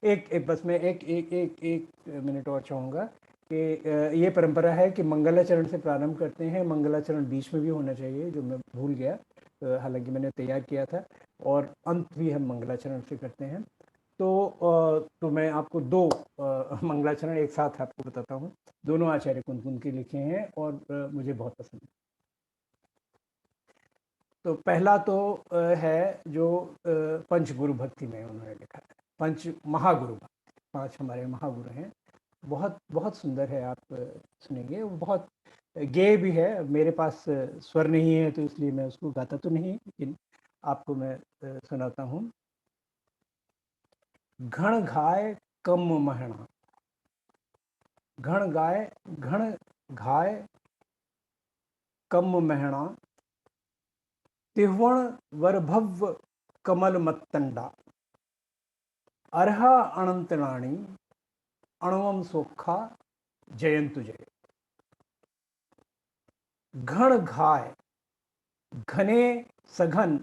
एक बस मैं एक मिनट और चाहूँगा कि ये परंपरा है कि मंगलाचरण से प्रारंभ करते हैं। मंगलाचरण बीच में भी होना चाहिए, जो मैं भूल गया, हालांकि मैंने तैयार किया था, और अंत भी हम मंगलाचरण से करते हैं। तो मैं आपको दो मंगलाचरण एक साथ आपको बताता हूँ। दोनों आचार्य कुंद के लिखे हैं और मुझे बहुत पसंद है। तो पहला तो है जो पंच गुरु भक्ति में उन्होंने लिखा है, पंच महागुरु भक्ति, 5 हमारे महागुरु हैं। बहुत बहुत सुंदर है, आप सुनेंगे। वो बहुत गेय भी है। मेरे पास स्वर नहीं है तो इसलिए मैं उसको गाता तो नहीं, लेकिन आपको मैं सुनाता हूँ। घण घाय कम महणा, घण घाय कम महणा, तिह्वण वरभव कमल मत्तंडा, अर्हा अनंतनाणी, अणुवम सोखा जयंतु जय। घण घाय, घने सघन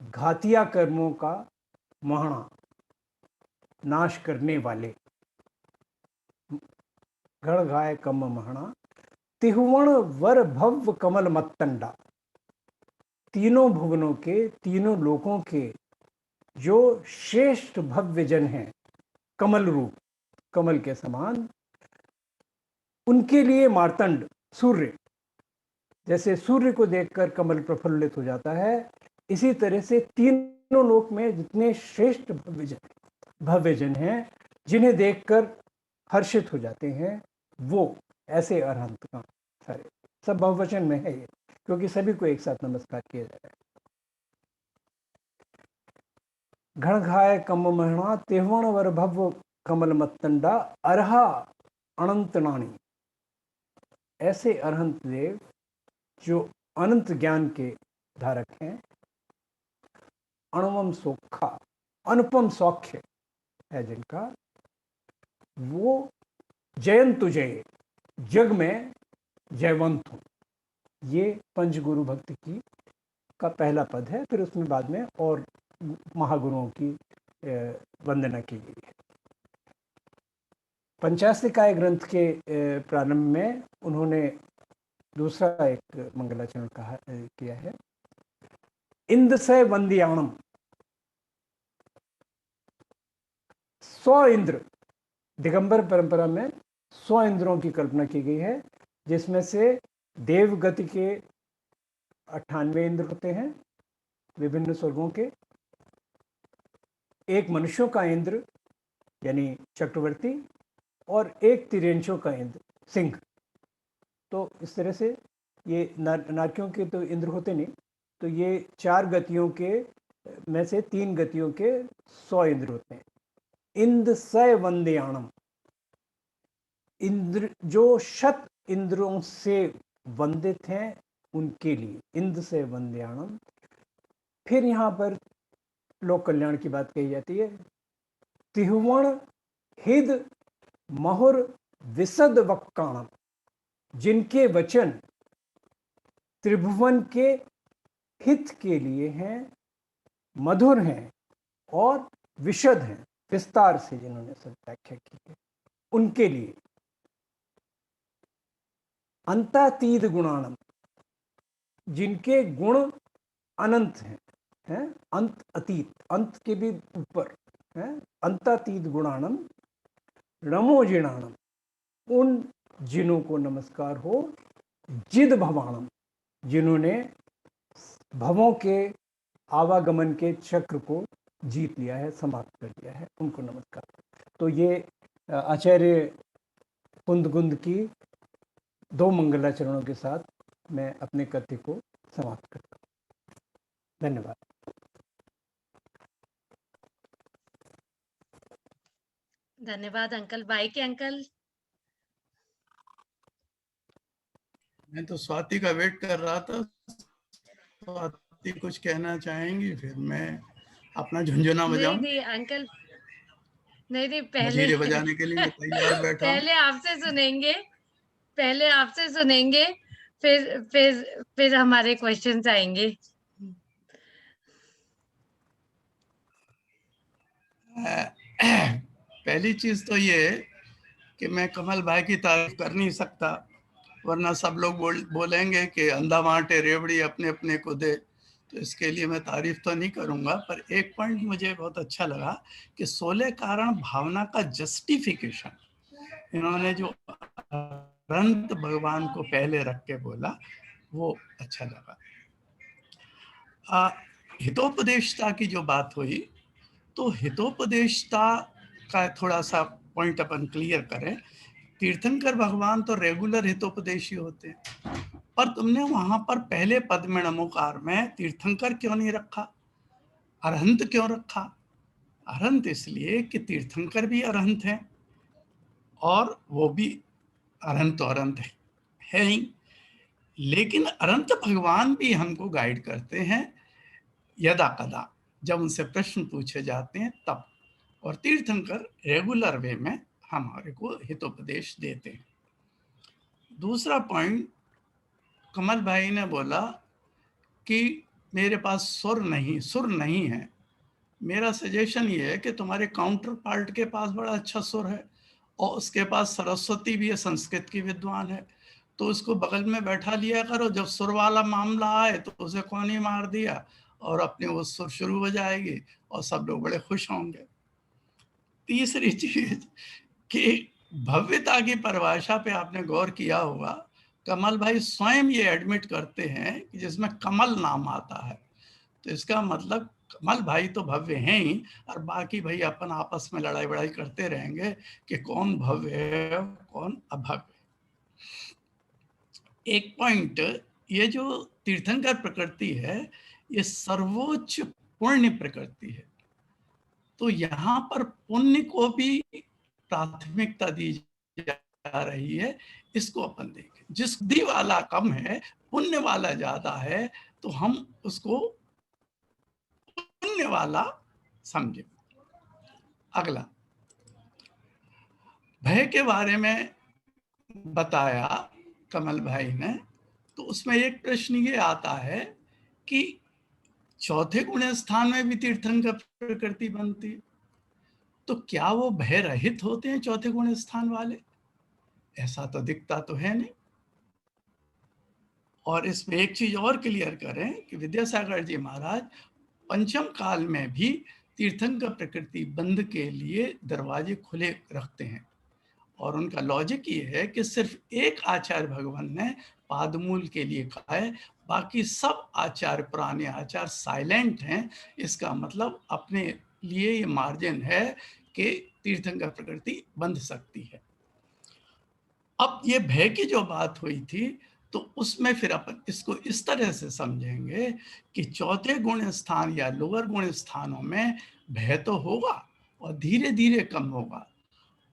घातिया कर्मों का महणा, नाश करने वाले। घण घाय कम महणा, तिह्वण वर भव कमल मत्तंडा, तीनों भुवनों के, तीनों लोकों के जो श्रेष्ठ भव्य जन हैं, कमल रूप, कमल के समान, उनके लिए मार्तंड सूर्य, जैसे सूर्य को देखकर कमल प्रफुल्लित हो जाता है, इसी तरह से तीनों लोक में जितने श्रेष्ठ भव्य जन हैं, जिन्हें देखकर हर्षित हो जाते हैं, वो ऐसे अरहंत का सारे सब बहुवचन में है ये, क्योंकि सभी को एक साथ नमस्कार किया जा रहा है। घण घाय कम महणा, तिह्वण वर भव कमल मत्तंडा, अर्हा अनंत नाणी। ऐसे अरहंत देव जो अनंत ज्ञान के धारक हैं, अणुवम सोखा, अनुपम सौख्य है जिनका, वो जयंतु जय, जग में जयवंत हो। ये पंचगुरु भक्ति की का पहला पद है। फिर उसमें बाद में और महागुरुओं की वंदना की गई है। पंचास्तिकाय ग्रंथ के प्रारंभ में उन्होंने दूसरा एक मंगलाचरण कहा किया है। इंद्र से वंदियाणम, 100 इंद्र, दिगंबर परंपरा में 100 इंद्रों की कल्पना की गई है, जिसमें से देव गति के 98 इंद्र होते हैं विभिन्न स्वर्गों के, एक मनुष्यों का इंद्र यानी चक्रवर्ती, और एक तिर्यंशों का इंद्र सिंह। तो इस तरह से ये नारकियों के तो इंद्र होते नहीं, तो ये 4 गतियों के में से 3 गतियों के 100 इंद्र होते हैं। इंद्र स वंदयाणम, इंद्र जो शत इंद्रों से वंदित हैं उनके लिए इंद्र से वंदयाणम। फिर यहाँ पर लोक कल्याण की बात कही जाती है। तिह्वण हिद महुर विशद वक्काणम, जिनके वचन त्रिभुवन के हित के लिए हैं, मधुर हैं और विशद हैं, विस्तार से जिन्होंने सब व्याख्या की है, उनके लिए। अंतातीत गुणानम, जिनके गुण अनंत हैं, अंत अतीत, अंत के भी ऊपर हैं, अंतातीत गुणानम, रमोजिणानम, उन जिनों को नमस्कार हो। जिद भवानम, जिन्होंने भवों के आवागमन के चक्र को जीत लिया है, समाप्त कर दिया है, उनको नमस्कार। तो ये आचार्य कुंद की 2 मंगलाचरणों के साथ मैं अपने कथ्य को समाप्त करता हूँ। धन्यवाद। धन्यवाद अंकल। बाई के अंकल। मैं तो स्वाति का वेट कर रहा था, स्वाति कुछ कहना चाहेंगी, फिर मैं अपना झुंझुना बजाऊं। नहीं अंकल, नहीं पहले मजीरे बजाने के लिए तैयार बैठा हूं। पहले आपसे सुनेंगे, पहले आपसे सुनेंगे, फिर हमारे क्वेश्चंस आएंगे। पहली चीज तो ये कि मैं कमल भाई की तारीफ कर नहीं सकता, वरना सब लोग बोलेंगे कि अंधा वांटे रेवड़ी अपने अपने को दे। तो तो इसके लिए मैं तारीफ तो नहीं करूंगा, पर एक पॉइंट मुझे बहुत अच्छा लगा कि 16 कारण भावना का जस्टिफिकेशन इन्होंने जो अनंत भगवान को पहले रख के बोला, वो अच्छा लगा। हितोपदेशता की जो बात हुई, तो हितोपदेशता का थोड़ा सा पॉइंट अपन क्लियर करें। तीर्थंकर भगवान तो रेगुलर हितोपदेशी होते हैं, पर तुमने वहां पर पहले पद में नमोकार में तीर्थंकर क्यों नहीं रखा, अरहंत क्यों रखा? अरहंत इसलिए कि तीर्थंकर भी अरहंत हैं और वो भी अरहंत है ही, लेकिन अरहंत भगवान भी हमको गाइड करते हैं यदा कदा, जब उनसे प्रश्न पूछे जाते हैं तब, और तीर्थंकर रेगुलर वे में हमारे को हितोपदेश देते हैं। दूसरा पॉइंट, कमल भाई ने बोला कि मेरे पास सुर नहीं है। मेरा सजेशन ये है कि तुम्हारे काउंटर पार्ट के पास बड़ा अच्छा सुर है और उसके पास सरस्वती भी है, संस्कृत की विद्वान है, तो उसको बगल में बैठा लिया करो, जब सुर वाला मामला आए तो उसे कौन मार दिया और अपने वो सुर शुरू हो जाएगी और सब लोग बड़े खुश होंगे। तीसरी चीज कि भव्यता की परिभाषा पे आपने गौर किया होगा, कमल भाई स्वयं ये एडमिट करते हैं कि जिसमें कमल नाम आता है, तो इसका मतलब कमल भाई तो भव्य हैं ही, और बाकी भाई अपन आपस में लड़ाई बड़ाई करते रहेंगे कि कौन भव्य है कौन अभव्य। एक पॉइंट, ये जो तीर्थंकर प्रकृति है ये सर्वोच्च पुण्य प्रकृति है, तो यहाँ पर पुण्य को भी प्राथमिकता दी जा रही है। इसको अपन देखें, जिस बुद्धि वाला कम है पुण्य वाला ज्यादा है, तो हम उसको पुण्य वाला समझे। अगला, भय के बारे में बताया कमल भाई ने, तो उसमें एक प्रश्न ये आता है कि चौथे गुण स्थान में भी तीर्थंकर प्रकृति बनती है, तो क्या वो भय रहित होते हैं चौथे गुण स्थान वाले? ऐसा तो दिखता तो है नहीं। और इसमें एक चीज और क्लियर करें कि विद्यासागर जी महाराज पंचम काल में भी तीर्थंकर प्रकृति बंद के लिए दरवाजे खुले रखते हैं, और उनका लॉजिक ये है कि सिर्फ एक आचार्य भगवान ने पादमूल के लिए कहा है, बाकी सब आचार्य पुराने आचार्य साइलेंट हैं। इसका मतलब अपने लिए ये मार्जिन है कि तीर्थंकर प्रकृति बंध सकती है। अब ये भय की जो बात हुई थी, तो उसमें फिर अपन इसको इस तरह से समझेंगे कि चौथे गुण स्थान या लोअर गुण स्थानों में भय तो होगा और धीरे धीरे कम होगा,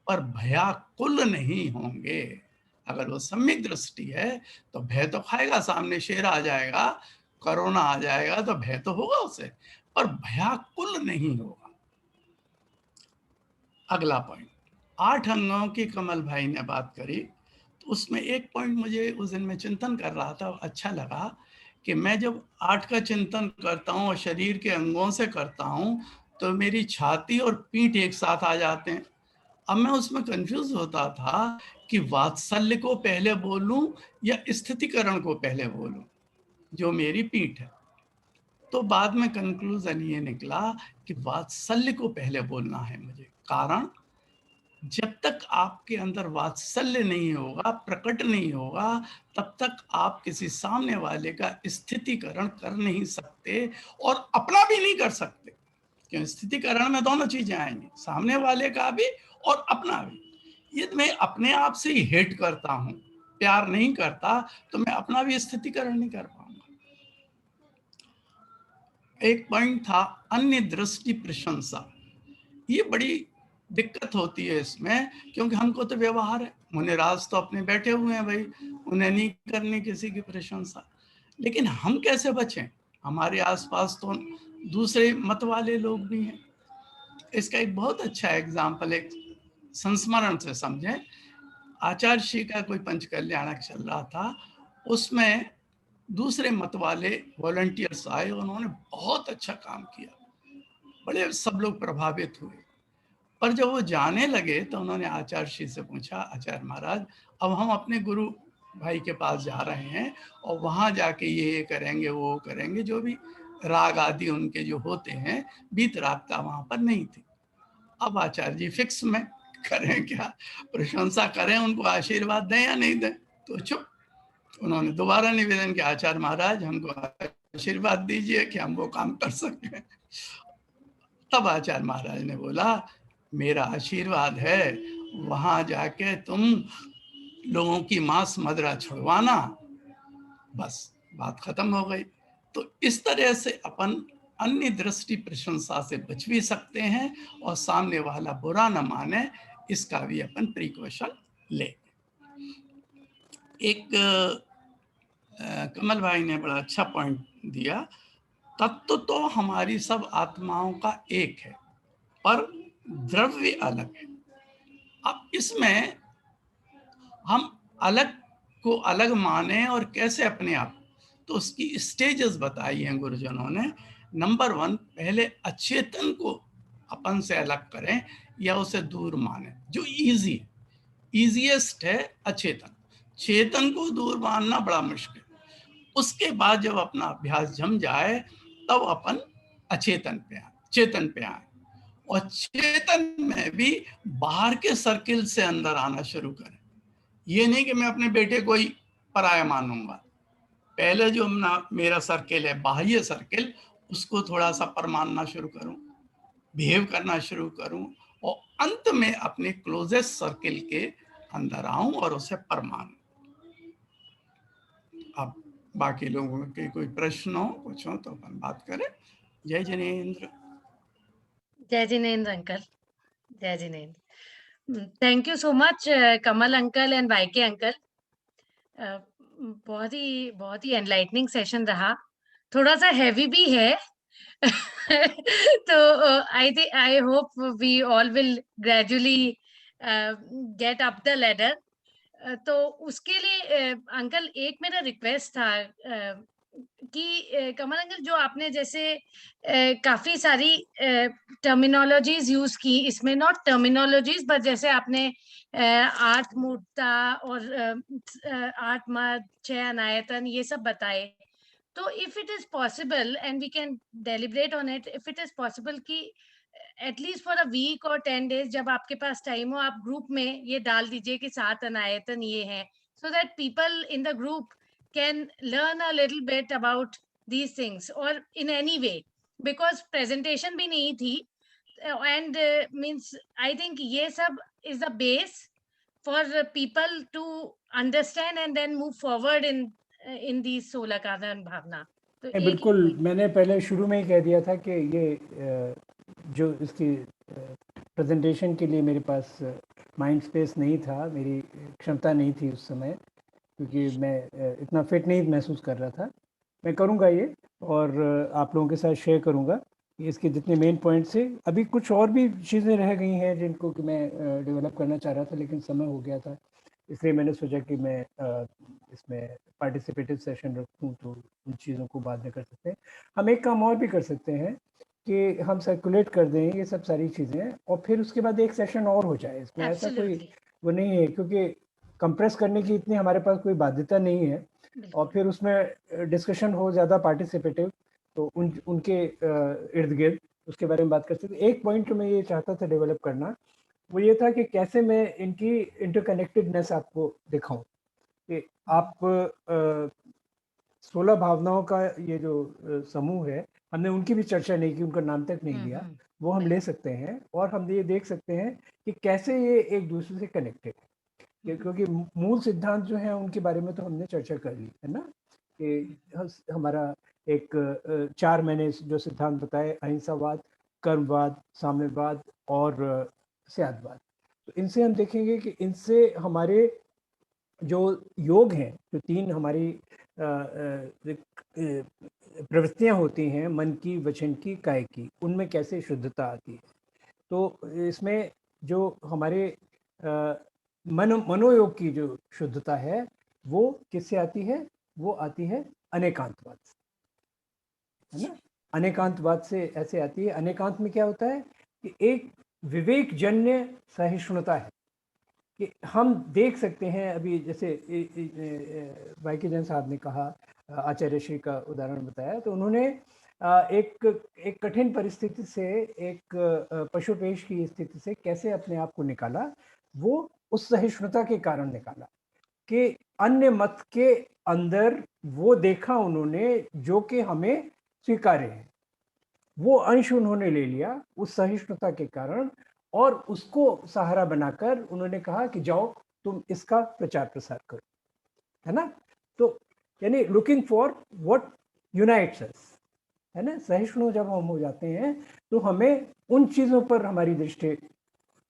पर भयाकुल नहीं होंगे। अगर वो सम्यक दृष्टि है तो भय तो खाएगा, सामने शेर आ जाएगा, कोरोना आ जाएगा, तो भय तो होगा उसे, पर भयाकुल नहीं होगा। अगला पॉइंट, 8 अंगों की कमल भाई ने बात करी, तो उसमें एक पॉइंट मुझे उस दिन में चिंतन कर रहा था, अच्छा लगा कि मैं जब 8 का चिंतन करता हूँ और शरीर के अंगों से करता हूँ, तो मेरी छाती और पीठ एक साथ आ जाते हैं। अब मैं उसमें कंफ्यूज होता था कि वात्सल्य को पहले बोलूं या स्थितिकरण को पहले बोलूं, जो मेरी पीठ है। तो बाद में कंक्लूजन ये निकला कि वात्सल्य को पहले बोलना है मुझे। कारण, जब तक आपके अंदर वात्सल्य नहीं होगा, प्रकट नहीं होगा, तब तक आप किसी सामने वाले का स्थितिकरण कर नहीं सकते और अपना भी नहीं कर सकते, क्योंकि स्थितिकरण में दोनों चीजें आएंगी, सामने वाले का भी और अपना भी। यदि मैं अपने आप से ही हेट करता हूं, प्यार नहीं करता, तो मैं अपना भी स्थितिकरण नहीं कर पाऊंगा। एक पॉइंट था अन्य दृष्टि प्रशंसा, ये बड़ी दिक्कत होती है इसमें, क्योंकि हमको तो व्यवहार है, मुनिराज तो अपने बैठे हुए हैं भाई, उन्हें नहीं करनी किसी की प्रशंसा। लेकिन हम कैसे बचें? हमारे आसपास तो दूसरे मत वाले लोग भी हैं। इसका एक बहुत अच्छा एग्जाम्पल एक संस्मरण से समझें। आचार्य श्री का कोई पंचकल्याणक चल रहा था, उसमें दूसरे मत वाले वॉलंटियर्स आए, उन्होंने बहुत अच्छा काम किया, बड़े सब लोग प्रभावित हुए। पर जब वो जाने लगे तो उन्होंने आचार्य श्री से पूछा, आचार्य महाराज अब हम अपने गुरु भाई के पास जा रहे हैं और वहां जाके ये करेंगे वो करेंगे, जो भी राग आदि उनके जो होते हैं, वीतरागता वहां पर नहीं थी। अब आचार्य जी फिक्स में करें क्या, प्रशंसा करें, उनको आशीर्वाद दें या नहीं दें? तो चुप। उन्होंने दोबारा निवेदन किया, आचार्य महाराज हमको आशीर्वाद दीजिए कि हम वो काम कर सकें। तब आचार्य महाराज ने बोला, मेरा आशीर्वाद है वहां जाके तुम लोगों की मांस मदिरा छुड़वाना, बस बात खत्म हो गई। तो इस तरह से अपन अन्य दृष्टि प्रशंसा से बच भी सकते हैं और सामने वाला बुरा न माने, इसका भी अपन प्रिकॉशन ले। एक कमल भाई ने बड़ा अच्छा पॉइंट दिया, तत्व तो हमारी सब आत्माओं का एक है पर द्रव्य अलग है। अब इसमें हम अलग को अलग माने और कैसे अपने आप, तो उसकी स्टेजेस बताई हैं गुरुजनों ने। नंबर 1, पहले अचेतन को अपन से अलग करें या उसे दूर माने, जो इजीएस्ट है अचेतन। चेतन को दूर मानना बड़ा मुश्किल। उसके बाद जब अपना अभ्यास जम जाए तब अपन अचेतन पे आए, चेतन पे आए, और चेतन में भी बाहर के सर्किल से अंदर आना शुरू करें। ये नहीं कि मैं अपने बेटे को ही पराया मानूंगा, पहले जो मेरा सर्किल है, बाह्य सर्किल, उसको थोड़ा सा पर मानना शुरू करूं, बिहेव करना शुरू करूं, और अंत में अपने क्लोजेस्ट सर्किल के अंदर आऊं और उसे पर मानूं। अब बाकी लोगों के कोई प्रश्न हो, कुछ हो तो अपन बात करें। जय जिनेंद्र। जय Jinendra uncle, Jai Jinendra. Thank you so much Kamal uncle and YK uncle. बहुत ही एनलाइटनिंग सेशन रहा, थोड़ा सा हैवी भी है। तो I hope we all will gradually get up the ladder. तो उसके लिए अंकल एक मेरा रिक्वेस्ट था कि कमल अंकल, जो आपने जैसे काफी सारी टर्मिनोलॉजीज यूज की इसमें, नॉट टर्मिनोलॉजीज बट जैसे आपने 8 मूर्ता और 8 मद 6 अनायतन ये सब बताए, तो if it is possible and we can deliberate on it, if it is possible कि एटलीस्ट फॉर अ वीक और 10 days जब आपके पास टाइम हो, आप ग्रुप में ये डाल दीजिए कि 7 अनायतन ये हैं, so that people in the group can learn a little bit about these things, or in any way, because presentation भी नहीं थी, and means I think ये सब is the base for people to understand and then move forward in these 16 कारण भावना। तो एक ही बिल्कुल, point। मैंने पहले शुरू में ही कह दिया था कि ये जो इसकी प्रेजेंटेशन के लिए मेरे पास माइंड स्पेस नहीं था, मेरी क्षमता नहीं थी उस समय, क्योंकि मैं इतना फिट नहीं महसूस कर रहा था। मैं करूँगा ये, और आप लोगों के साथ शेयर करूँगा इसके जितने मेन पॉइंट्स हैं। अभी कुछ और भी चीज़ें रह गई हैं जिनको कि मैं डेवलप करना चाह रहा था, लेकिन समय हो गया था, इसलिए मैंने सोचा कि मैं इसमें पार्टिसिपेटिव सेशन रखूं, तो उन चीज़ों को बाद में कर सकते हैं। हम एक काम और भी कर सकते हैं कि हम सर्कुलेट कर दें ये सब सारी चीज़ें, और फिर उसके बाद एक सेशन और हो जाए इसमें। ऐसा कोई Absolutely, वो नहीं है, क्योंकि कंप्रेस करने की इतनी हमारे पास कोई बाध्यता नहीं है, और फिर उसमें डिस्कशन हो ज़्यादा पार्टिसिपेटिव, तो उनके इर्द गिर्द उसके बारे में बात कर सकते हैं। एक पॉइंट जो मैं ये चाहता था डेवलप करना, वो ये था कि कैसे मैं इनकी इंटरकनेक्टेडनेस आपको दिखाऊं, कि आप 16 भावनाओं का ये जो समूह है, हमने उनकी भी चर्चा नहीं की, उनका नाम तक नहीं लिया, वो हम ले सकते हैं, और हम ये देख सकते हैं कि कैसे ये एक दूसरे से कनेक्टेड है, क्योंकि मूल सिद्धांत जो है उनके बारे में तो हमने चर्चा कर ली है ना, कि हमारा एक 4 मैंने जो सिद्धांत बताए, अहिंसावाद, कर्मवाद, साम्यवाद और स्यादवाद, तो इनसे हम देखेंगे कि इनसे हमारे जो योग हैं, जो 3 हमारी प्रवृत्तियां होती हैं, मन की, वचन की, काया की, उनमें कैसे शुद्धता आती है। तो इसमें जो हमारे मनोयोग की जो शुद्धता है, वो किससे आती है? वो आती है अनेकांतवाद से, है ना। अनेकांतवाद से ऐसे आती है। अनेकांत में क्या होता है कि एक विवेक जन्य सहिष्णुता है, कि हम देख सकते हैं। अभी जैसे वाईके जैन साहब ने कहा, आचार्य श्री का उदाहरण बताया, तो उन्होंने एक कठिन परिस्थिति से, एक पशुपेश की स्थिति से कैसे अपने आप को निकाला, वो उस सहिष्णुता के कारण निकाला कि अन्य मत के अंदर वो देखा उन्होंने जो कि हमें स्वीकार्य है, वो अंश उन्होंने ले लिया उस सहिष्णुता के कारण, और उसको सहारा बनाकर उन्होंने कहा कि जाओ तुम इसका प्रचार प्रसार करो, है ना। तो यानी लुकिंग फॉर व्हाट यूनाइट्स अस, है ना। सहिष्णु जब हम हो जाते हैं तो हमें उन चीजों पर हमारी दृष्टि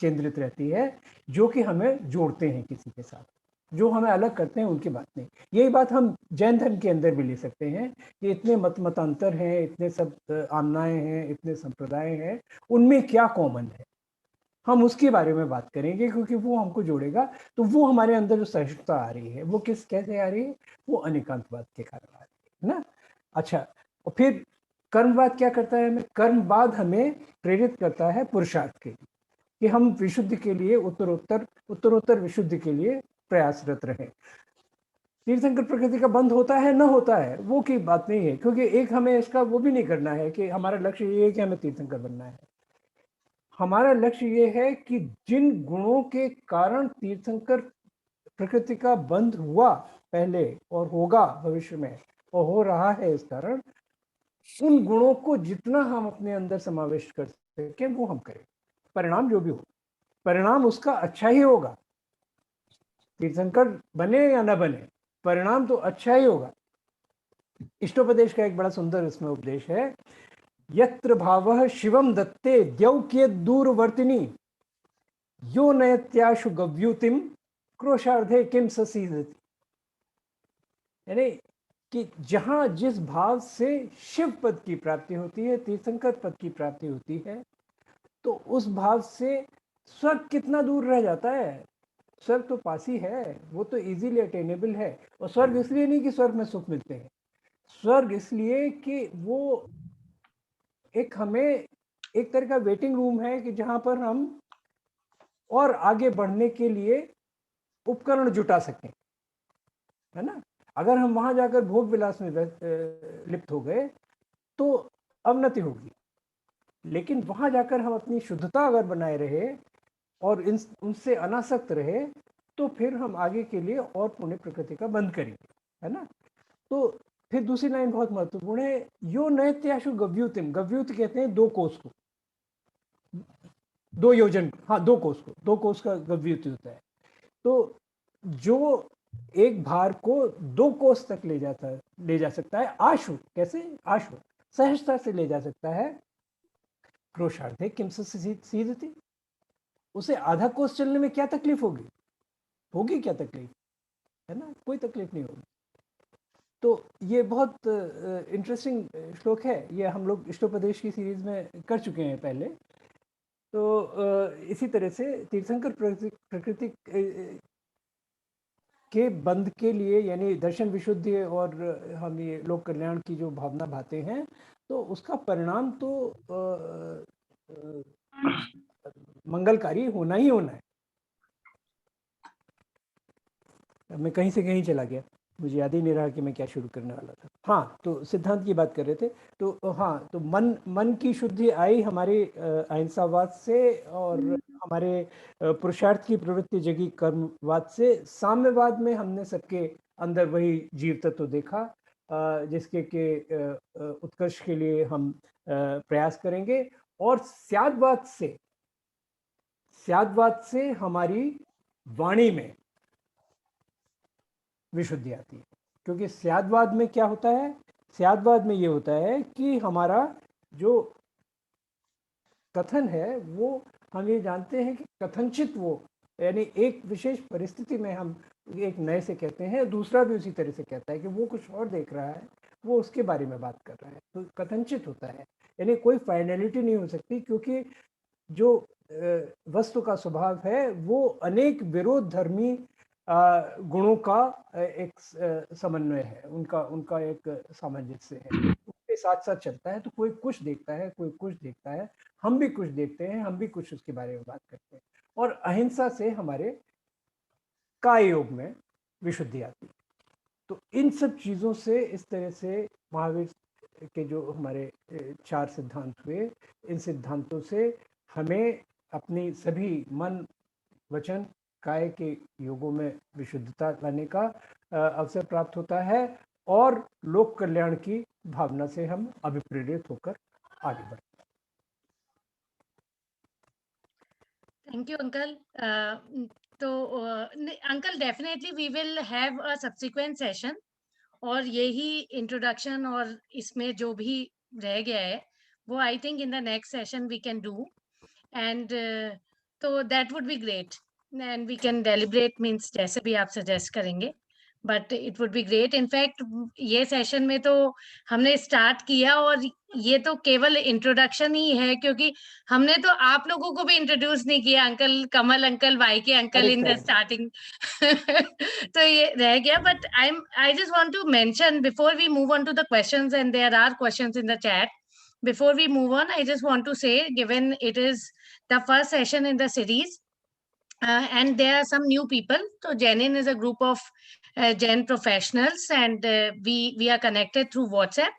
केंद्रित रहती है जो कि हमें जोड़ते हैं किसी के साथ, जो हमें अलग करते हैं उनकी बात नहीं। यही बात हम जैन धर्म के अंदर भी ले सकते हैं कि इतने मतांतर हैं, इतने सब आमनाएं हैं, इतने संप्रदाय हैं, उनमें क्या कॉमन है, हम उसके बारे में बात करेंगे क्योंकि वो हमको जोड़ेगा। तो वो हमारे अंदर जो सहिष्णुता आ रही है वो कैसे आ रही है, वो अनेकांतवाद के कारण आ रही है ना। अच्छा, और फिर कर्मवाद क्या करता है हमें, कर्मवाद हमें प्रेरित करता है पुरुषार्थ के लिए कि हम विशुद्धि के लिए उत्तरोत्तर विशुद्धि के लिए प्रयासरत रहें। तीर्थंकर प्रकृति का बंध होता है न होता है वो की बात नहीं है, क्योंकि एक हमें इसका वो भी नहीं करना है कि हमारा लक्ष्य ये है कि हमें तीर्थंकर बनना है। हमारा लक्ष्य ये है कि जिन गुणों के कारण तीर्थंकर प्रकृति का बंध हुआ पहले और होगा भविष्य में और हो रहा है इस कारण, उन गुणों को जितना हम अपने अंदर समाविष्ट कर सकें वो हम करें। परिणाम जो भी हो, परिणाम उसका अच्छा ही होगा। तीर्थंकर बने या न बने, परिणाम तो अच्छा ही होगा। इष्टोपदेश का एक बड़ा सुंदर इसमें उपदेश है, यत्र भावः शिवम दत्ते द्यौक्य दूरवर्तिनी यो नयत्याशु गव्युतिम क्रोशार्धे किम ससीदति। यानी कि जहां जिस भाव से शिव पद की प्राप्ति होती है, तीर्थंकर पद की प्राप्ति होती है, तो उस भाव से स्वर्ग कितना दूर रह जाता है। स्वर्ग तो पास ही है, वो तो इजीली अटेनेबल है। और स्वर्ग इसलिए नहीं कि स्वर्ग में सुख मिलते हैं, स्वर्ग इसलिए कि वो एक हमें एक तरह का वेटिंग रूम है कि जहां पर हम और आगे बढ़ने के लिए उपकरण जुटा सकें, है ना। अगर हम वहां जाकर भोग विलास में लिप्त हो गए तो अवनति होगी, लेकिन वहां जाकर हम अपनी शुद्धता अगर बनाए रहे और उनसे अनासक्त रहे तो फिर हम आगे के लिए और पुण्य प्रकृति का बंद करेंगे, है ना। तो फिर दूसरी लाइन बहुत महत्वपूर्ण है, यो नैत्याशु गव्युतिम। गव्युत कहते हैं 2 कोस को, 2 योजन, हाँ 2 कोस को, 2 कोस का गव्युत होता है। तो जो एक भार को 2 कोस तक ले जा सकता है, आशु कैसे, आशु सहजता से ले जा सकता है, क्रोशार्धे किम सीदति, उसे आधा कोस चलने में क्या तकलीफ होगी क्या तकलीफ, है ना, कोई तकलीफ नहीं होगी। तो ये बहुत इंटरेस्टिंग श्लोक है, ये हम लोग इष्टोपदेश की सीरीज में कर चुके हैं पहले। तो इसी तरह से तीर्थंकर प्रकृति के बंध के लिए, यानी दर्शन विशुद्धि और हम ये लोक कल्याण की जो भावना भाते हैं, तो उसका परिणाम तो मंगलकारी होना ही होना है। मैं कहीं से कहीं चला गया, मुझे याद ही नहीं रहा कि मैं क्या शुरू करने वाला था। हाँ, तो सिद्धांत की बात कर रहे थे। तो हाँ, तो मन की शुद्धि आई हमारे अहिंसावाद से, और हमारे पुरुषार्थ की प्रवृत्ति जगी कर्मवाद से। साम्यवाद में हमने सबके अंदर वही जीव तत्व देखा जिसके के उत्कर्ष के लिए हम प्रयास करेंगे। और स्यादवाद से हमारी वाणी में विशुद्धि आती है, क्योंकि स्यादवाद में क्या होता है, स्यादवाद में ये होता है कि हमारा जो कथन है वो हम ये जानते हैं कि कथनचित वो, यानी एक विशेष परिस्थिति में हम एक नए से कहते हैं, दूसरा भी उसी तरह से कहता है कि वो कुछ और देख रहा है, वो उसके बारे में बात कर रहा है, तो कथनचित होता है। यानी कोई फाइनलिटी नहीं हो सकती, क्योंकि जो वस्तु का स्वभाव है वो अनेक विरोध धर्मी गुणों का एक समन्वय है, उनका एक सामंजस्य है, उसके साथ साथ चलता है। तो कोई कुछ देखता है, कोई कुछ देखता है, हम भी कुछ देखते हैं, हम भी कुछ उसके बारे में बात करते हैं। और अहिंसा से हमारे काय योग में विशुद्धि आती है। तो इन सब चीज़ों से इस तरह से महावीर के जो हमारे 4 सिद्धांत हुए, इन सिद्धांतों से हमें अपनी सभी मन, वचन, काय के योगों में विशुद्धता लाने का अवसर प्राप्त होता है और लोक कल्याण की भावना से हम अभिप्रेरित होकर आगे बढ़ते हैं। Thank you, Uncle. तो Uncle, definitely we will have a subsequent session और यही इंट्रोडक्शन और इसमें जो भी रह गया है वो I think in the next session we can do and तो that would be great and we can deliberate means जैसे भी आप सजेस्ट करेंगे but it would be great. In fact ये सेशन में तो हमने स्टार्ट किया और ये तो केवल इंट्रोडक्शन ही है क्योंकि हमने तो आप लोगों को भी इंट्रोड्यूस नहीं किया, uncle Kamal uncle, Y K uncle in the starting तो ये रह गया। But I just want to mention before we move on to the questions and there are questions in the chat, before we move on, I just want to say, given it is the first session in the series and there are some new people, so Genin is a group of Gen professionals and we are connected through WhatsApp.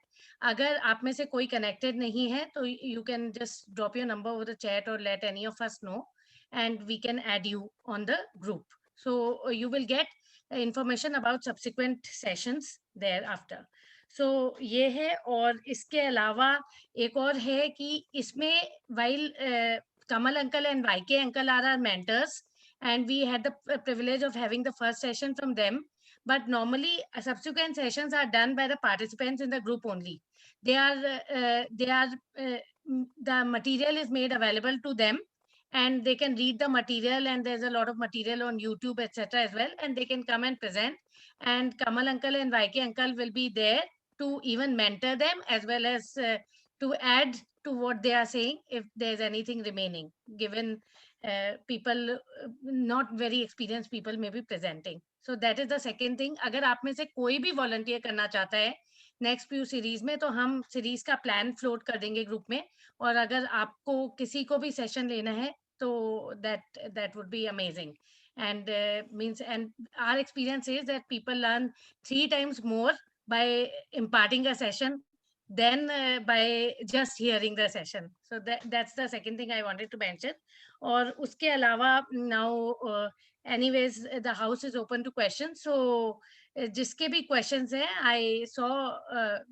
अगर आप में से कोई connected नहीं है तो you can just drop your number over the chat or let any of us know and we can add you on the group. So you will get information about subsequent sessions thereafter. So ये है। और इसके अलावा एक और है कि इसमें while Kamal uncle and YK uncle are our mentors and we had the privilege of having the first session from them, but normally subsequent sessions are done by the participants in the group only. The material is made available to them and they can read the material and there's a lot of material on YouTube etc as well and they can come and present and Kamal uncle and YK uncle will be there to even mentor them as well as to add to what they are saying if there's anything remaining, given people not very experienced people may be presenting. So that is the second thing. अगर आप में से कोई भी volunteer करना चाहता है next few series में तो हम सीरीज का प्लान फ्लोट कर देंगे ग्रुप में और अगर आपको किसी को भी सेशन लेना है तो that would be amazing and means and our experience is that people learn 3 times more by imparting a session than by just hearing the session. So that's the second thing I wanted to mention. और उसके अलावा now anyways the house is open to questions, so जिसके भी questions हैं, I saw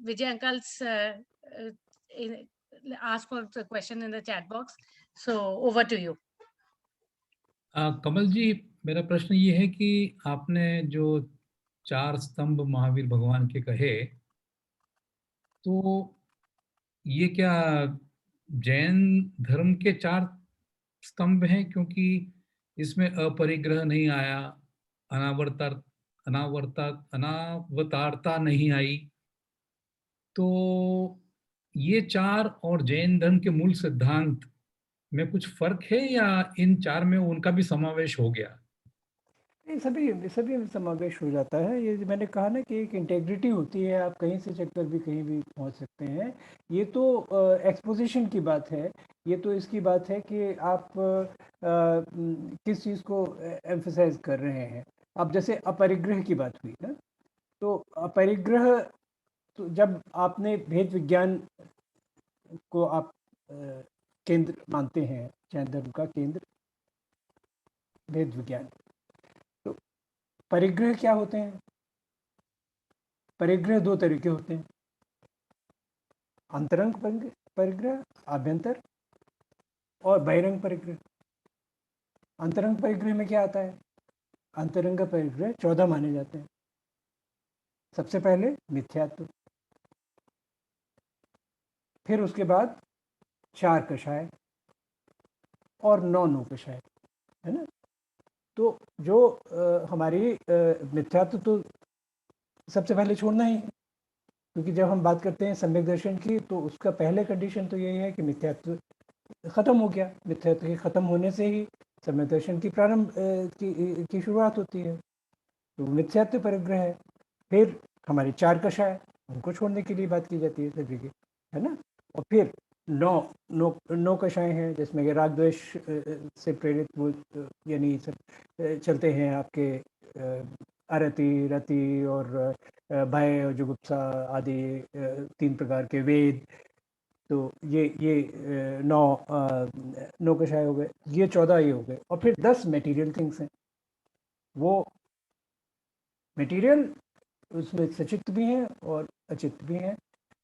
Vijay uncle's ask for the question in the chat box, so over to you. कमल जी, मेरा प्रश्न ये है कि आपने जो 4 स्तंभ महावीर भगवान के कहे तो ये क्या जैन धर्म के 4 स्तंभ हैं? क्योंकि इसमें अपरिग्रह नहीं आया, अनावतारता नहीं आई, तो ये 4 और जैन धर्म के मूल सिद्धांत में कुछ फर्क है या इन 4 में उनका भी समावेश हो गया? सभी में समावेश हो जाता है। ये मैंने कहा ना कि एक इंटेग्रिटी होती है, आप कहीं से चलकर भी कहीं भी पहुंच सकते हैं। ये तो एक्सपोजिशन की बात है, ये तो इसकी बात है कि आप किस चीज़ को एम्फसाइज कर रहे हैं। अब जैसे अपरिग्रह की बात हुई ना, तो अपरिग्रह तो जब आपने भेद विज्ञान को आप केंद्र मानते हैं, जैन धर्म का केंद्र भेद विज्ञान, तो परिग्रह क्या होते हैं? परिग्रह 2 तरीके होते हैं, अंतरंग परिग्रह, आभ्यंतर, और बहिरंग परिग्रह। अंतरंग परिग्रह में क्या आता है? अंतरंग परिग्रह 14 माने जाते हैं। सबसे पहले मिथ्यात्व, फिर उसके बाद 4 कषाय और 9 नौकषाय, है ना। तो जो हमारी मिथ्यात्व तो सबसे पहले छोड़ना ही है, क्योंकि जब हम बात करते हैं सम्यक दर्शन की तो उसका पहले कंडीशन तो यही है कि मिथ्यात्व खत्म हो गया। मिथ्यात्व के खत्म होने से ही सम्यक दर्शन की प्रारंभ की शुरुआत होती है। तो मिथ्यात्व परिग्रह है। फिर हमारे 4 कषाय, उनको छोड़ने के लिए बात की जाती है सभी की, है ना। और फिर 9 कषाय हैं, जिसमें कि राग द्वेष से प्रेरित वो यानी सब चलते हैं आपके अरति, रति और भय और जुगुप्सा आदि 3 प्रकार के वेद। तो ये 9 कषाय हो गए, ये 14 ये हो गए, और फिर 10 मटेरियल थिंग्स हैं। वो मटेरियल उसमें सचित्त भी हैं और अचित्त भी हैं।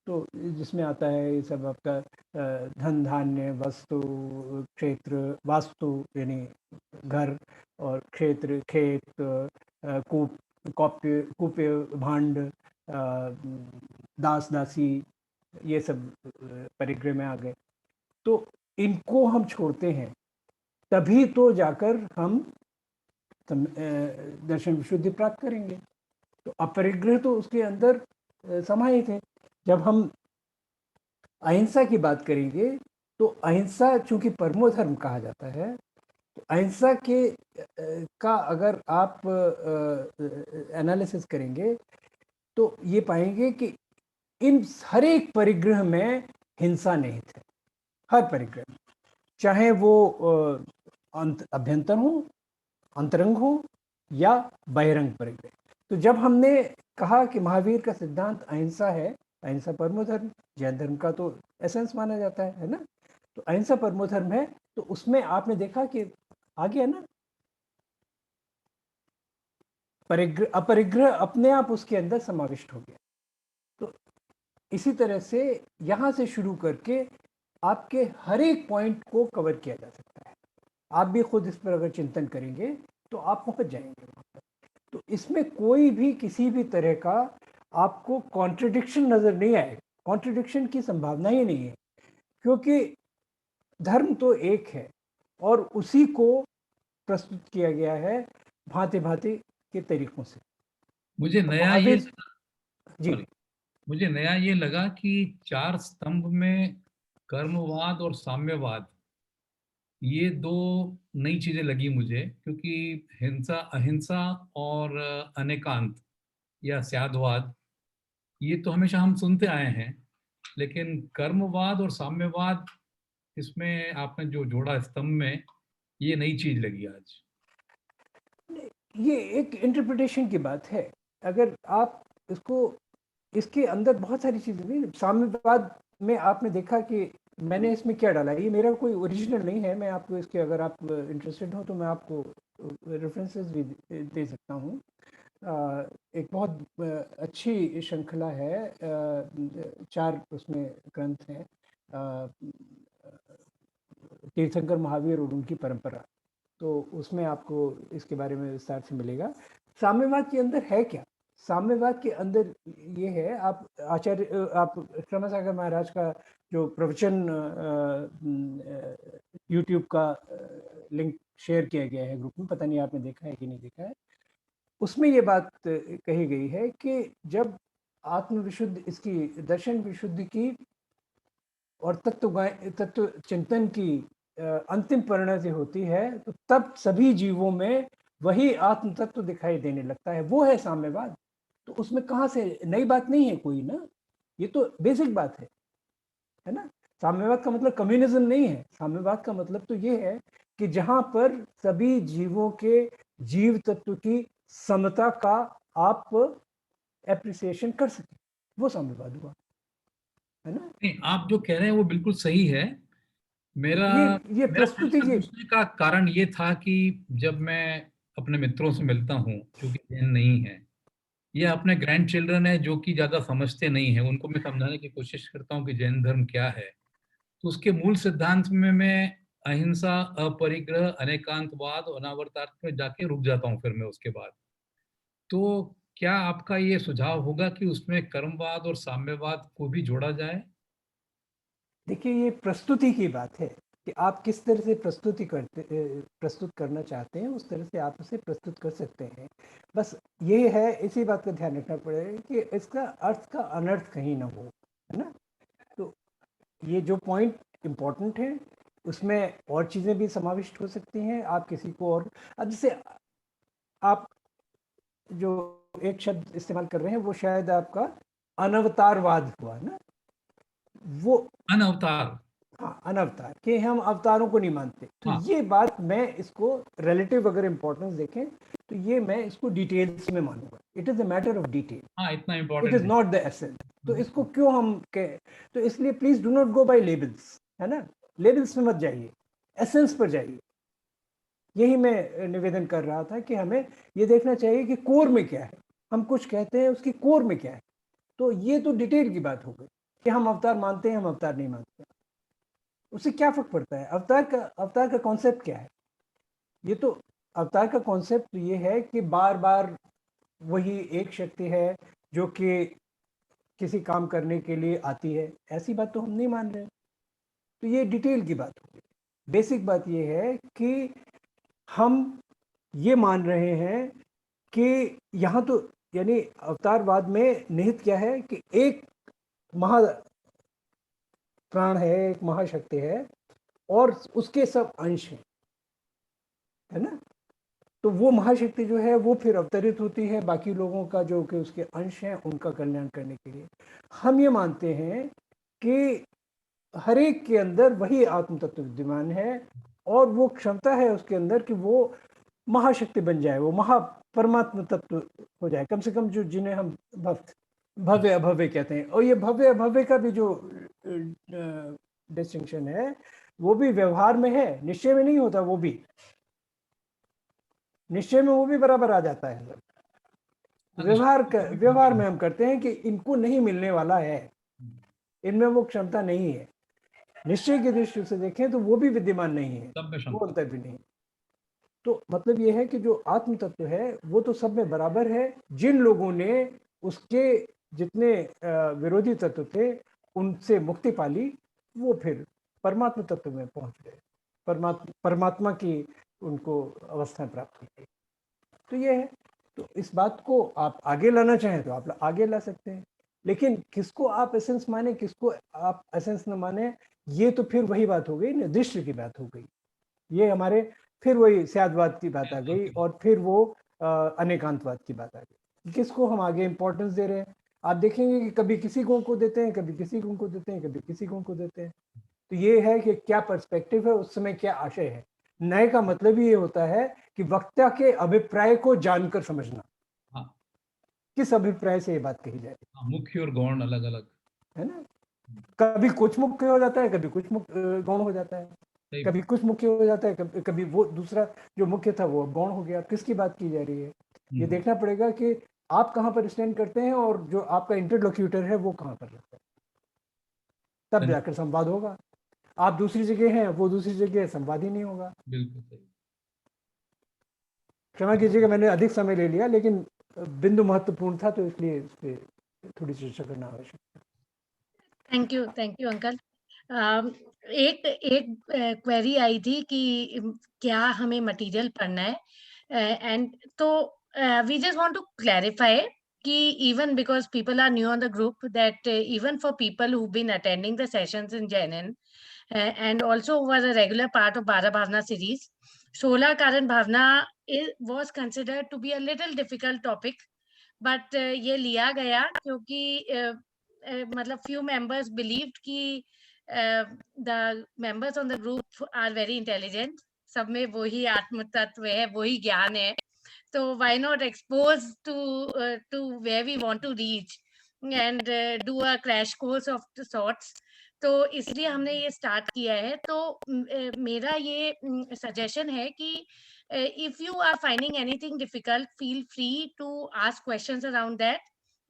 तो जिसमें आता है ये सब आपका धन धान्य वस्तु क्षेत्र वास्तु यानी घर, और क्षेत्र खेत कूप कौप्य कूप्य भांड दास दासी, ये सब परिग्रह में आ गए। तो इनको हम छोड़ते हैं तभी तो जाकर हम दर्शन विशुद्धि प्राप्त करेंगे। तो अपरिग्रह तो उसके अंदर समाहित है। जब हम अहिंसा की बात करेंगे तो अहिंसा चूंकि परमो धर्म कहा जाता है, तो अहिंसा के का अगर आप एनालिसिस करेंगे तो ये पाएंगे कि इन हर एक परिग्रह में हिंसा निहित है, हर परिग्रह में, चाहे वो अभ्यंतर हो, अंतरंग हो या बहिरंग परिग्रह। तो जब हमने कहा कि महावीर का सिद्धांत अहिंसा है, अहिंसा परमो धर्म, जैन धर्म का तो एसेंस माना जाता है ना, तो अहिंसा परमो धर्म है, तो उसमें आपने देखा कि आ गया ना, परिग्रह अपरिग्रह अपने आप उसके अंदर समाविष्ट हो गया। तो इसी तरह से यहाँ से शुरू करके आपके हर एक पॉइंट को कवर किया जा सकता है। आप भी खुद इस पर अगर चिंतन करेंगे तो आप पहुंच जाएंगे वहाँ पर। तो इसमें कोई भी किसी भी तरह का आपको कॉन्ट्रडिक्शन नजर नहीं आएगा, कॉन्ट्रडिक्शन की संभावना ही नहीं है, क्योंकि धर्म तो एक है और उसी को प्रस्तुत किया गया है भांति भांति के तरीकों से। मुझे नया ये महावीर जी, सॉरी, मुझे नया ये लगा कि 4 स्तंभ में कर्मवाद और साम्यवाद, ये 2 नई चीजें लगी मुझे, क्योंकि हिंसा अहिंसा और अनेकांत या स्यादवाद ये तो हमेशा हम सुनते आए हैं, लेकिन कर्मवाद और साम्यवाद इसमें आपने जो जोड़ा स्तंभ में, ये नई चीज लगी आज। ये एक इंटरप्रिटेशन की बात है। अगर आप इसको, इसके अंदर बहुत सारी चीजें भी, साम्यवाद में आपने देखा कि मैंने इसमें क्या डाला, ये मेरा कोई ओरिजिनल नहीं है, मैं आपको इसके, अगर आप इंटरेस्टेड हो तो मैं आपको रेफरेंसेस भी दे सकता हूँ। एक बहुत अच्छी श्रृंखला है, 4 उसमें ग्रंथ हैं, तीर्थंकर महावीर और उनकी परंपरा। तो उसमें आपको इसके बारे में विस्तार से मिलेगा। साम्यवाद के अंदर है क्या? साम्यवाद के अंदर ये है, आप आचार्य आप क्षमासागर महाराज का जो प्रवचन यूट्यूब का लिंक शेयर किया गया है ग्रुप में, पता नहीं आपने देखा है कि नहीं देखा है, उसमें ये बात कही गई है कि जब आत्म विशुद्धि, इसकी दर्शन विशुद्धि की और तत्व चिंतन की अंतिम परिणति होती है, तो तब सभी जीवों में वही आत्म तत्व दिखाई देने लगता है, वो है साम्यवाद। तो उसमें कहाँ से नई बात नहीं है कोई ना, ये तो बेसिक बात है ना। साम्यवाद का मतलब कम्युनिज्म नहीं है, साम्यवाद का मतलब तो ये है कि जहां पर सभी जीवों के जीव तत्व की समता का आप एप्रिसिएशन कर सके, वो साम्यवाद हुआ, है ना। नहीं, आप जो कह रहे हैं वो बिल्कुल सही है। मेरा ये मेरा प्रस्तुति प्रश्न ये पूछने का कारण ये था कि जब मैं अपने मित्रों से मिलता हूँ जो कि जैन नहीं है, या अपने ग्रैंड चिल्ड्रन है जो कि ज्यादा समझते नहीं है, उनको मैं समझाने की कोशिश करता हूँ कि जैन धर्म क्या है, तो उसके मूल सिद्धांत में मैं अहिंसा, अपरिग्रह, अनेकांतवाद और अनावर्तार्थ में जाके रुक जाता हूँ फिर मैं उसके बाद। तो क्या आपका ये सुझाव होगा कि उसमें कर्मवाद और साम्यवाद को भी जोड़ा जाए? देखिए, ये प्रस्तुति की बात है कि आप किस तरह से प्रस्तुत करना चाहते हैं, उस तरह से आप उसे प्रस्तुत कर सकते हैं। बस ये है, इसी बात का ध्यान रखना पड़ेगा कि इसका अर्थ का अनर्थ कहीं ना हो, है ना। तो ये जो पॉइंट इम्पोर्टेंट है, उसमें और चीज़ें भी समाविष्ट हो सकती हैं। आप किसी को और, अब जैसे आप जो एक शब्द इस्तेमाल कर रहे हैं वो शायद आपका अनवतारवाद हुआ ना, वो अनवतार। हाँ, अनवतार कि हम अवतारों को नहीं मानते। तो हाँ। ये बात, मैं इसको रिलेटिव अगर इम्पोर्टेंस देखें तो ये मैं इसको डिटेल्स में मानूंगा, it is a matter of detail, हाँ इतना it important is not the essence. तो इसको क्यों हम कह, तो इसलिए please do not go by labels, है ना, लेबल्स में मत जाइए, एसेंस पर जाइए। यही मैं निवेदन कर रहा था कि हमें ये देखना चाहिए कि कोर में क्या है, हम कुछ कहते हैं उसकी कोर में क्या है। तो ये तो डिटेल की बात हो गई कि हम अवतार मानते हैं, हम अवतार नहीं मानते, उससे क्या फर्क पड़ता है। अवतार का कॉन्सेप्ट क्या है? ये तो अवतार का कॉन्सेप्ट ये है कि बार बार वही एक शक्ति है जो कि किसी काम करने के लिए आती है, ऐसी बात तो हम नहीं मान रहे। तो ये डिटेल की बात हो गई। बेसिक बात ये है कि हम ये मान रहे हैं कि यहाँ तो यानी अवतारवाद में निहित क्या है कि एक महा प्राण है, एक महाशक्ति है और उसके सब अंश हैं, है ना। तो वो महाशक्ति जो है वो फिर अवतरित होती है बाकी लोगों का जो कि उसके अंश हैं उनका कल्याण करने के लिए। हम ये मानते हैं कि हर एक के अंदर वही आत्म तत्व विद्यमान है और वो क्षमता है उसके अंदर कि वो महाशक्ति बन जाए, वो महा परमात्मा तत्व हो जाए। कम से कम जो जिन्हें हम भव्य अभव्य कहते हैं, और ये भव्य अभव्य का भी जो डिस्टिंक्शन है वो भी व्यवहार में है, निश्चय में नहीं होता। वो भी निश्चय में वो भी बराबर आ जाता है। व्यवहार में हम करते हैं कि इनको नहीं मिलने वाला है, इनमें वो क्षमता नहीं है। निश्चय की दृष्टि से देखें तो वो भी विद्यमान नहीं है, वो अंतर भी नहीं। तो मतलब ये है कि जो आत्म तत्व है वो तो सब में बराबर है। जिन लोगों ने उसके जितने विरोधी तत्व थे उनसे मुक्ति पाली, वो फिर परमात्मा तत्व में पहुंच गए, परमात्मा की उनको अवस्था प्राप्त की। तो ये है। तो इस बात को आप आगे लाना चाहें तो आप आगे ला सकते हैं, लेकिन किसको आप एसेंस माने, किसको आप एसेंस न माने, ये तो फिर वही बात हो गई, निर्दिष्ट की बात हो गई। ये हमारे फिर वही स्यादवाद की बात आ गई और फिर वो अनेकांतवाद की बात आ गई। किसको हम आगे इंपॉर्टेंस दे रहे हैं? आप देखेंगे कि कभी किसी को देते हैं, कभी किसी को देते हैं, कभी किसी को देते हैं। तो ये है कि क्या पर्सपेक्टिव है, उस समय क्या आशय है। नए का मतलब ही ये होता है कि वक्ता के अभिप्राय को जानकर समझना। हाँ। किस अभिप्राय से ये बात कही जाए, मुख्य और गौण अलग अलग है ना। कभी कुछ मुख्य हो जाता है, कभी कुछ गौण हो जाता है, कभी कुछ मुख्य हो जाता है, कभी वो दूसरा जो मुख्य था वो गौण हो गया। किसकी बात की जा रही है, ये देखना पड़ेगा कि आप कहाँ पर स्टैंड करते हैं और जो आपका इंटरलोक्यूटर है वो कहाँ पर रहता है, तब जाकर संवाद होगा। आप दूसरी जगह हैं, वो दूसरी जगह है, संवाद ही नहीं होगा। बिल्कुल सही। क्षमा कीजिएगा मैंने अधिक समय ले लिया, लेकिन बिंदु महत्वपूर्ण था तो इसलिए इस पे थोड़ी चर्चा करना आवश्यक है। Thank you uncle. एक क्वेरी आई थी कि क्या हमें मटेरियल पढ़ना है, एंड तो we just want to clarify कि even because people are new on the group, that even for people who've been attending the sessions in JNN and also were a regular part of Bara Bhavna series, Solar Karan Bhavna was considered to be a little difficult topic, but ये लिया गया क्योंकि मतलब few members believed कि the members on the group are very intelligent, सब में वही आत्म तत्व है, वही ज्ञान है, so why not expose to where we want to reach and do a crash course of the sorts. तो इसलिए हमने ये स्टार्ट किया है। तो मेरा ये सजेशन है कि if you are finding anything difficult, feel free to ask questions around that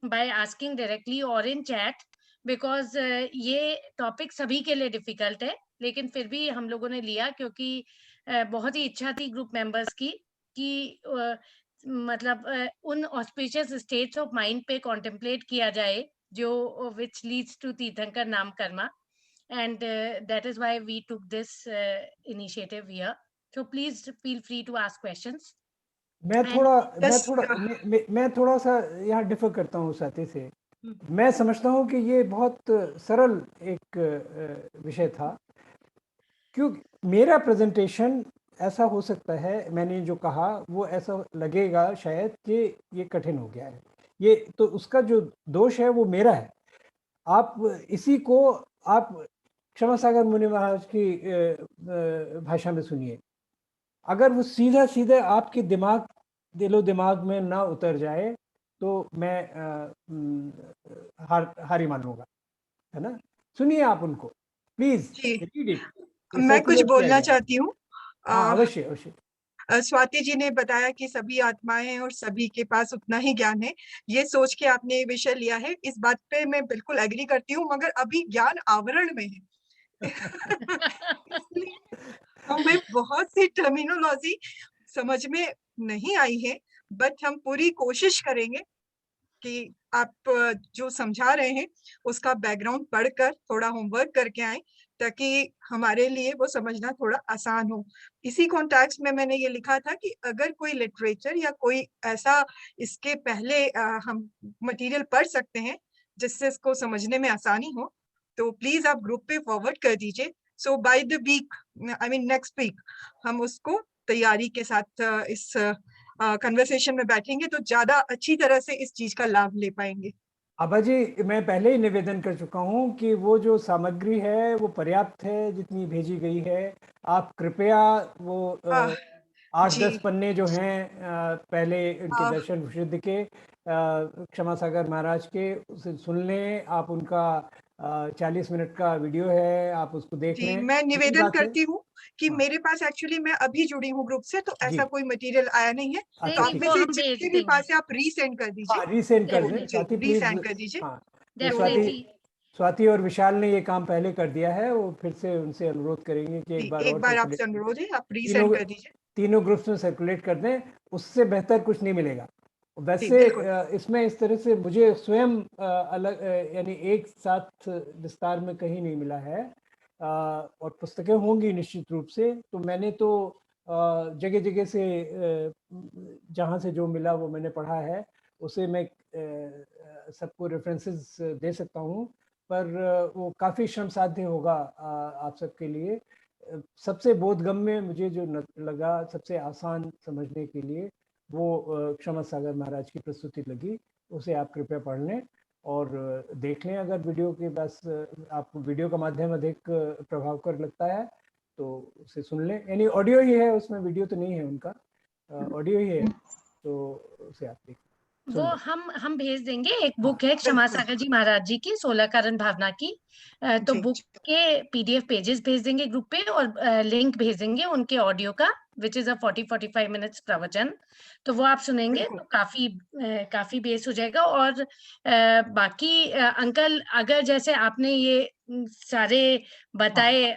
by asking directly or in chat, because ये टॉपिक सभी के लिए डिफिकल्ट है, लेकिन फिर भी हम लोगों ने लिया क्योंकि बहुत ही इच्छा थी ग्रुप मेंबर्स की कि मतलब उन ऑस्पिशियस स्टेट्स ऑफ माइंड पे कॉन्टेम्पलेट किया जाए जो which leads to तीर्थंकर नाम Karma, and that is why we took this initiative here. So please feel free to ask questions. मैं थोड़ा सा यहाँ डिफर करता हूँ साथी से। मैं समझता हूँ कि ये बहुत सरल एक विषय था, क्योंकि मेरा प्रेजेंटेशन ऐसा हो सकता है, मैंने जो कहा वो ऐसा लगेगा शायद कि ये कठिन हो गया है, ये तो उसका जो दोष है वो मेरा है। आप इसी को आप क्षमा सागर मुनि महाराज की भाषा में सुनिए, अगर वो सीधा सीधा आपके दिमाग दिलो दिमाग में ना उतर जाए तो मैं हार ही मानूंगा, है ना। सुनिए आप उनको प्लीज, जी, रीड इट, मैं कुछ बोलना चाहती हूँ। हाँ अवश्य अवश्य। स्वाति जी ने बताया कि सभी आत्माएं हैं और सभी के पास उतना ही ज्ञान है। ये सोच के आपने ये विषय लिया है, इस बात पे मैं बिल्कुल एग्री करती हूँ, मगर अभी ज्ञान आवरण में है। इसलिए हमें बहुत सी टर्मिनोलॉजी समझ में नहीं आई है, बट हम पूरी कोशिश करेंगे कि आप जो समझा रहे हैं उसका बैकग्राउंड पढ़कर थोड़ा होमवर्क करके आए, ताकि हमारे लिए वो समझना थोड़ा आसान हो। इसी कॉन्टेक्स्ट में मैंने ये लिखा था कि अगर कोई लिटरेचर या कोई ऐसा इसके पहले हम मटेरियल पढ़ सकते हैं जिससे इसको समझने में आसानी हो, तो प्लीज आप ग्रुप पे फॉरवर्ड कर दीजिए। So by the week, I mean next week, हम उसको तैयारी के साथ इस कन्वर्सेशन में बैठेंगे तो ज्यादा अच्छी तरह से इस चीज का लाभ ले पाएंगे। आभा जी, मैं पहले ही निवेदन कर चुका हूं कि वो जो सामग्री है वो पर्याप्त है जितनी भेजी गई है। आप कृपया वो 8-10 जी, पन्ने जो हैं पहले उनके आ, दर्शन विशुद्ध के, क्षमा सागर महाराज के, उसे सुन लें आप। उनका 40 मिनट का वीडियो है, आप उसको देख जी, लें। मैं मेरी निवेदन बात है, करती हूँ कि हाँ मेरे पास एक्चुअली मैं अभी जुड़ी हूँ ग्रुप से, तो जी, ऐसा कोई मटेरियल आया नहीं है। नहीं तो अच्छा आप नहीं, ठीक में वो से हम भेज जिसके भी देंगे, पास है आप रीसेंड कर दीजिए, हाँ रीसेंड कर दें मुझे स्वाति प्लीज। रीसेंड कर दीजिए। हाँ ये डेफिनेटली। स्वाति और विशाल ने ये काम पहले कर दिया है, वो फिर से उनसे अनुरोध करेंगे कि एक बार एक और बार सर्कुलेट आपसे कर अनुरोध दें। है, आप तीनों रीसेंड कर दीजिए। तीनों ग्रुप्स में सर्कुलेट कर दें, उससे बेहतर कुछ नहीं मिलेगा। जी, वैसे बिल्कुल। इसमें इस तरह से मुझे स्वयं अलग यानी एक साथ विस्तार में कहीं नहीं मिला है, और पुस्तकें होंगी निश्चित रूप से। तो मैंने तो जगह जगह से जहाँ से जो मिला वो मैंने पढ़ा है, उसे मैं सबको रेफरेंसेस दे सकता हूँ, पर वो काफ़ी श्रम साध्य होगा आप सबके लिए। सबसे बोधगम्य मुझे जो लगा, सबसे आसान समझने के लिए, वो क्षमा सागर महाराज की प्रस्तुति लगी। उसे आप कृपया पढ़ लें और देख लें। अगर वीडियो के पास आपको वीडियो का माध्यम अधिक प्रभावकर लगता है तो उसे सुन लें। यानी ऑडियो ही है उसमें, वीडियो तो नहीं है उनका, ऑडियो ही है, तो उसे आप देख वो सुन लें। हम भेज देंगे। एक हाँ बुक है क्षमा बिल्कुल। सागर जी महाराज जी की, 16 कारण भावना की। तो जी, बुक के पीडीएफ पेजेस भेज देंगे ग्रुप पे, और लिंक भेज देंगे उनके ऑडियो का, विच इज अ 40-45 मिनट्स प्रवचन। तो वो आप सुनेंगे बिल्कुल। तो काफी बेस हो जाएगा। और बाकी अंकल, अगर जैसे आपने ये सारे बताए,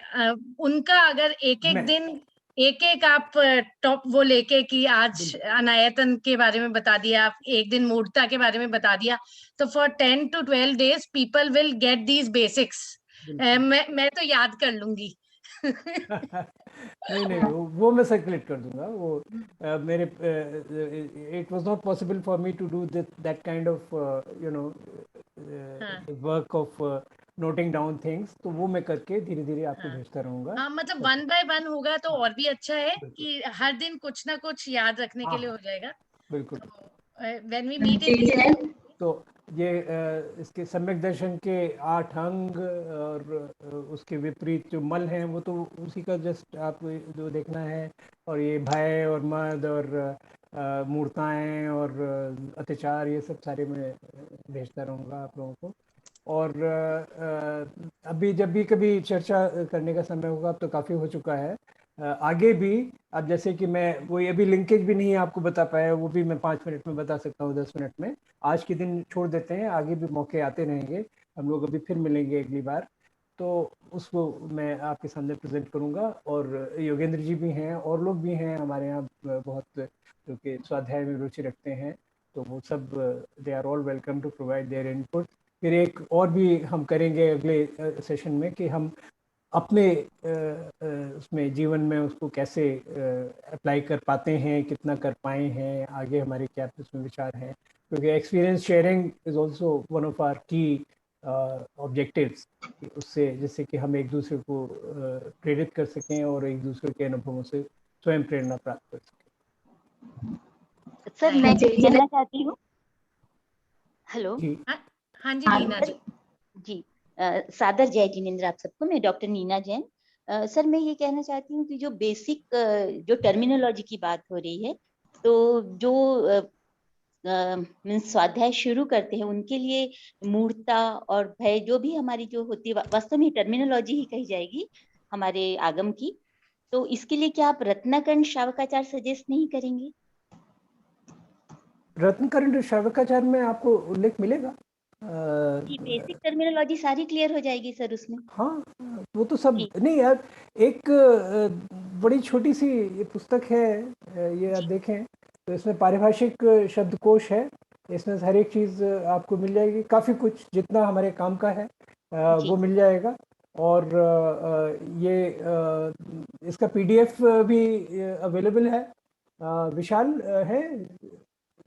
उनका अगर एक एक मैं दिन एक एक आप टॉप वो लेके कि आज बिल्कुल अनायतन के बारे में बता दिया, आप एक दिन मूर्ता के बारे में बता दिया, तो for 10 to 12 days people will get these basics. बिल्कुल मैं तो याद कर लूंगी। नहीं नहीं, वो मैं सर्कुलेट कर दूंगा। वो मेरे it was not possible for me to do that kind of you know हाँ work of noting down things, तो वो मैं करके धीरे धीरे आपको हाँ भेजता रहूंगा। हाँ, मतलब ताकि 1 by 1 होगा तो हाँ और भी अच्छा है बिल्कुल, कि हर दिन कुछ ना कुछ याद रखने हाँ के लिए हाँ हो जाएगा। बिल्कुल। तो व्हेन वी मीट इन, तो ये इसके सम्यक दर्शन के 8 अंग और उसके विपरीत जो मल हैं वो तो उसी का जस्ट आप जो देखना है। और ये भय और मद और मूर्ताएं और अत्याचार, ये सब सारे मैं भेजता रहूँगा आप लोगों को। और अभी जब भी कभी चर्चा करने का समय होगा, अब तो काफ़ी हो चुका है, आगे भी। अब जैसे कि मैं कोई अभी लिंकेज भी नहीं आपको बता पाया, वो भी मैं 5 मिनट में बता सकता हूँ, 10 मिनट में। आज के दिन छोड़ देते हैं, आगे भी मौके आते रहेंगे, हम लोग अभी फिर मिलेंगे अगली बार, तो उसको मैं आपके सामने प्रेजेंट करूँगा। और योगेंद्र जी भी हैं और लोग भी हैं हमारे यहाँ बहुत, जो कि स्वाध्याय में रुचि रखते हैं, तो वो सब they are all welcome to provide their input. फिर एक और भी हम करेंगे अगले सेशन में कि हम अपने उसमें जीवन में उसको कैसे अप्लाई कर पाते हैं, कितना कर पाए हैं, आगे हमारे क्या उसमें विचार हैं। क्योंकि experience sharing is also one of our key objectives, उससे जिससे कि हम एक दूसरे को प्रेरित कर सकें और एक दूसरे के अनुभवों से स्वयं प्रेरणा प्राप्त कर सकें। सर मैं जानना चाहती हूँ। हेलो। जी हाँ जी नीना जी। जी सादर जय जिनेंद्र आप सबको। मैं डॉक्टर नीना जैन। सर मैं ये कहना चाहती हूँ कि जो बेसिक जो टर्मिनोलॉजी की बात हो रही है, तो जो स्वाध्याय शुरू करते हैं उनके लिए मूर्ता और भय जो भी हमारी जो होती है, वास्तव में टर्मिनोलॉजी ही कही जाएगी हमारे आगम की, तो इसके लिए क्या आप रत्नाकरण श्रावकाचार सजेस्ट नहीं करेंगे? रत्नाकरण श्रावकाचार में आपको उल्लेख मिलेगा। बेसिक टर्मिनोलॉजी सारी क्लियर हो जाएगी सर उसमें। हाँ, वो तो सब जी। नहीं यार, एक बड़ी छोटी सी ये पुस्तक है, ये आप देखें तो इसमें पारिभाषिक शब्दकोश है, इसमें हर एक चीज़ आपको मिल जाएगी, काफ़ी कुछ जितना हमारे काम का है वो मिल जाएगा। और ये इसका PDF भी अवेलेबल है। विशाल है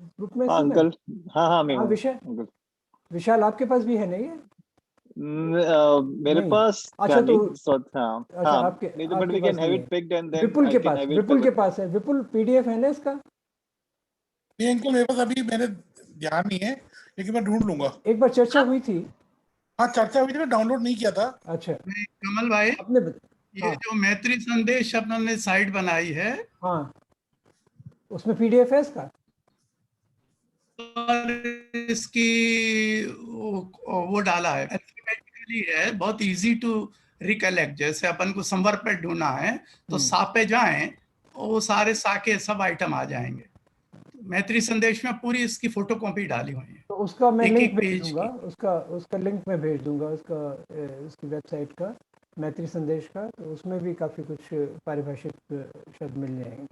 ग्रुप में? हाँ अंकल, हाँ मैं हाँ हूँ विशाल, विशाल आपके पास भी है नहीं है? मेरे नहीं। पास अच्छा तो हाँ अच्छा हाँ, आपके नहीं तो बट आपके वी पास कैन हैव नहीं इट पिक्ड एंड देन विपुल आई के कैन पास, हैव इट विपुल के पास है। विपुल PDF है ना इसका? ये अंकल मेरे पास अभी मैंने ध्यान नहीं है, लेकिन मैं ढूंढ लूंगा। एक बार चर्चा हुई थी। हाँ चर्चा हुई थी, मैं डाउनलोड नहीं किया था। अच्छा नहीं, कमल भाई, आपने ये हाँ जो मैत्री संदेश अपने साइट बनाई है, हाँ, उसमें PDF है इसका? और इसकी वो डाला है, अल्फाबेटिकली है, बहुत इजी टू रिकलेक्ट। जैसे अपन को संवर पे ढूंढना है तो सा पे जाएं, वो सारे सा के सब आइटम आ जाएंगे। मैत्री संदेश में पूरी इसकी फोटो कॉपी डाली हुई है, तो उसका मैं एक लिंक एक भेज पेज दूंगा, की। उसका लिंक मैं भेज दूंगा, उसकी वेबसाइट का, मैत्री संदेश का। तो उसमें भी काफ़ी कुछ पारिभाषिक शब्द मिल जाएंगे।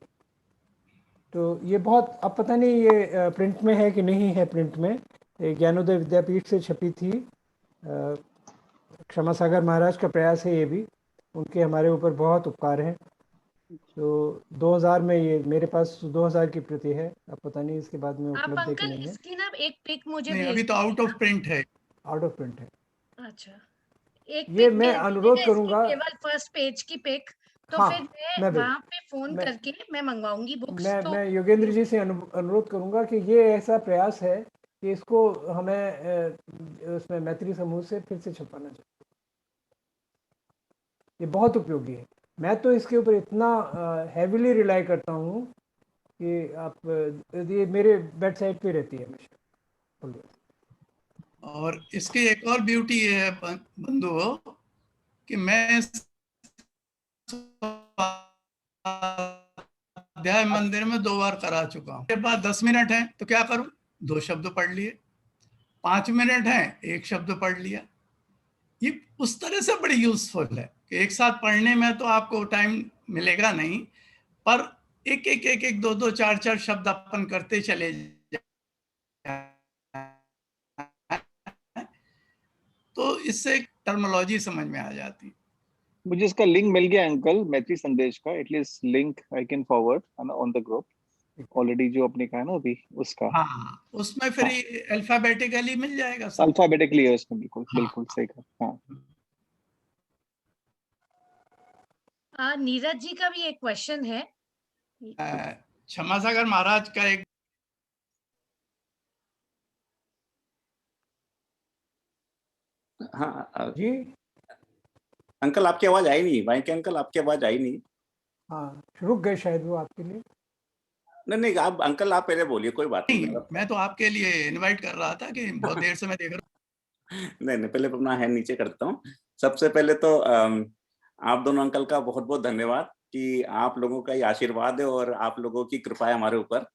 तो ये बहुत, अब पता नहीं ये प्रिंट में है कि नहीं है। प्रिंट में ज्ञानोदय विद्यापीठ से छपी थी, क्षमा सागर महाराज का प्रयास है ये भी, उनके हमारे ऊपर बहुत उपकार हैं। तो 2000 में ये मेरे पास 2000 की प्रति है, अब पता नहीं इसके बाद में आप उपलब्ध है कि अंकल नहीं है। इसकी ना एक पिक मुझे नहीं, भेज अभी तो आउट ऑफ प्रिंट है। आउट ऑफ प्रिंट है। अच्छा, एक ये पिक मैं भेज अनुरोध दीजिएगा इसकी, करूंगा। केवल फर्स्ट पेज की पिक। तो हाँ, फिर मैं मैं वहां पे फोन मैं करके मैं मंगवाऊंगी बुक्स। तो मैं योगेंद्र जी से अनुरोध करूंगा कि ये ऐसा प्रयास है कि इसको हमें उसमें मैत्री समूह से फिर से छपवाना चाहिए। ये बहुत उपयोगी है। मैं तो इसके ऊपर इतना हैविली रिलाई करता हूँ कि आप ये मेरे बेड साइड पे रहती है हमेशा। और इसकी एक और ब्यूटी ये है बंधुओं कि मैं अध्याय मंदिर में 2 बार करा चुका हूँ। के बाद 10 मिनट है तो क्या करूं, 2 शब्द पढ़ लिए। 5 मिनट है, 1 शब्द पढ़ लिया। ये उस तरह से बड़ी यूजफुल है कि एक साथ पढ़ने में तो आपको टाइम मिलेगा नहीं, पर एक एक एक एक 2 2 4 4 शब्द अपन करते चले जाए तो इससे टर्मिनोलॉजी समझ में आ जाती है। मुझे इसका लिंक मिल गया अंकल, मैत्री संदेश का। At least link I can forward on the group already, जो आपने कहा ना अभी उसका। हाँ, उसमें फिर अल्फाबेटिकली मिल जाएगा सब। अल्फाबेटिकली है उसमें, बिल्कुल हाँ। बिल्कुल सही कहा। हाँ, नीरज जी का भी एक क्वेश्चन है। क्षमा सागर महाराज का एक हाँ जी अंकल, आपकी आवाज आई नहीं। वाई के अंकल, आपकी आवाज आई नहीं। हाँ, रुक गए शायद वो आपके लिए। नहीं, आप अंकल आप पहले बोलिए, कोई बात नहीं। मैं तो आपके लिए इनवाइट कर रहा था कि बहुत देर से मैं देख रहा हूँ। नहीं, पहले अपना हैंड नीचे करता हूँ। सबसे पहले तो आप दोनों अंकल का बहुत बहुत धन्यवाद कि आप लोगों का ये आशीर्वाद है और आप लोगों की कृपा है हमारे ऊपर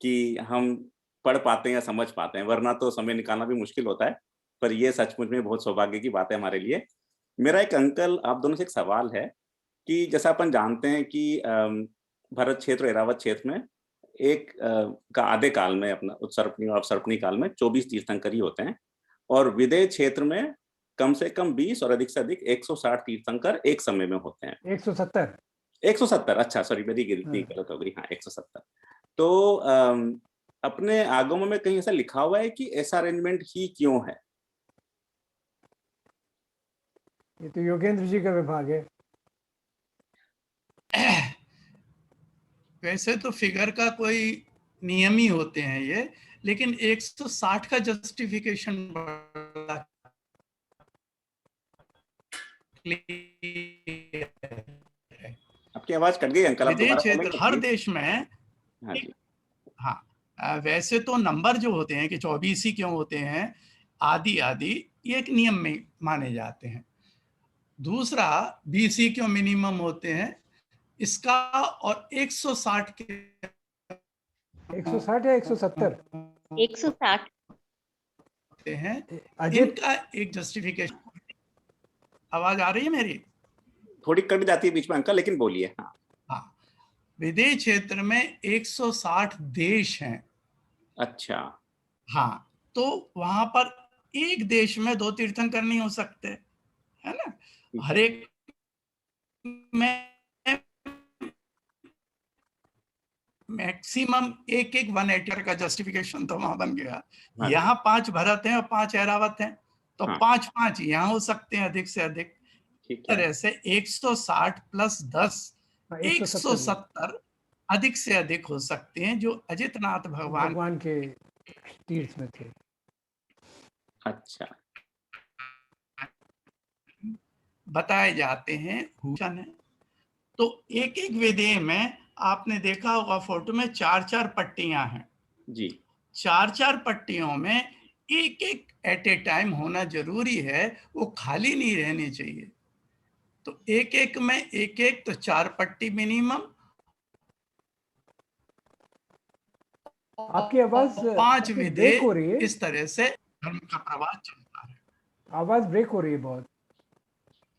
कि हम पढ़ पाते हैं या समझ पाते हैं, वरना तो समय निकालना भी मुश्किल होता है। पर ये सचमुच में बहुत सौभाग्य की बात है हमारे लिए। मेरा एक अंकल आप दोनों से एक सवाल है कि जैसा अपन जानते हैं कि भरत क्षेत्र, ऐरावत क्षेत्र में एक का आधे काल में अपना उत्सर्पणी और अवसर्पणी काल में 24 तीर्थंकर ही होते हैं, और विदेह क्षेत्र में कम से कम 20 और अधिक से अधिक 160 तीर्थंकर एक समय में होते हैं। 170, अच्छा सॉरी, मेरी गिनती गलत हो गई। हाँ, 170। तो अपने आगमों में कहीं ऐसा लिखा हुआ है कि ऐसा अरेंजमेंट ही क्यों है? ये तो योगेंद्र जी का विभाग है। वैसे तो फिगर का कोई नियम ही होते हैं ये, लेकिन 160 का जस्टिफिकेशन बड़ा आपकी आवाज कट गई अंकल, आप विदेह दोबारा क्षेत्र बोलेंगे हर प्लीज? देश में हाँ जी। हाँ, वैसे तो नंबर जो होते हैं कि 24 ही क्यों होते हैं, आदि आदि, ये एक नियम में माने जाते हैं। दूसरा 20 ही क्यों मिनिमम होते हैं, इसका और 160 के 160 या 170 160 होते हैं, अजित इनका एक जस्टिफिकेशन। आवाज आ रही है मेरी? थोड़ी कट जाती है बीच में अंकल, लेकिन बोलिए। हाँ, हाँ, विदेश क्षेत्र में 160 देश हैं। अच्छा, हाँ, तो वहां पर एक देश में 2 तीर्थंकर नहीं हो सकते, है ना? हर एक में मैक्सिमम एक 180 का जस्टिफिकेशन तो वहां बन गया। हाँ, यहाँ 5 भरत हैं और 5 ऐरावत हैं, तो हाँ। 5 यहाँ हो सकते हैं अधिक से अधिक। ठीक है। तरह से 160 प्लस 10 हाँ, 170 170 अधिक से अधिक हो सकते हैं, जो अजितनाथ भगवान भगवान के तीर्थ में थे। अच्छा, बताए जाते हैं। भूषण है तो एक एक विदेह में आपने देखा होगा फोटो में 4-4 पट्टियां हैं जी। 4-4 पट्टियों में एक एक एट ए टाइम होना जरूरी है, वो खाली नहीं रहनी चाहिए। तो एक एक में एक एक तो 4 पट्टी मिनिमम, आपकी आवाज 5 ब्रेक हो रही विदेह, है। इस तरह से धर्म का प्रवाह चलता है। आवाज ब्रेक हो रही है बहुत।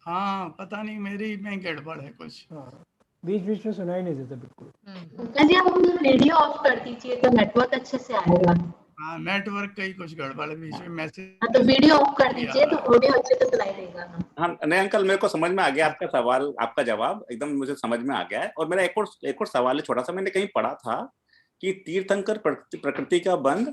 हाँ, पता नहीं मेरी में गड़बड़ है कुछ। हाँ, बीच बीच में सुनाई नहीं देता बिल्कुल। अंकल जी, आप रेडियो ऑफ कर दीजिए तो नेटवर्क अच्छे से आएगा। हाँ, नेटवर्क का ही कुछ गड़बड़ है, बीच में मैसेज। हाँ, तो वीडियो ऑफ कर दीजिए तो ऑडियो अच्छे से सुनाई देगा। हाँ, नहीं अंकल, मेरे को समझ में आ गया आपका सवाल, आपका जवाब एकदम मुझे समझ में आ गया है। और मेरा एक और सवाल है छोटा सा। मैंने कहीं पढ़ा था कि तीर्थंकर प्रकृति का बंध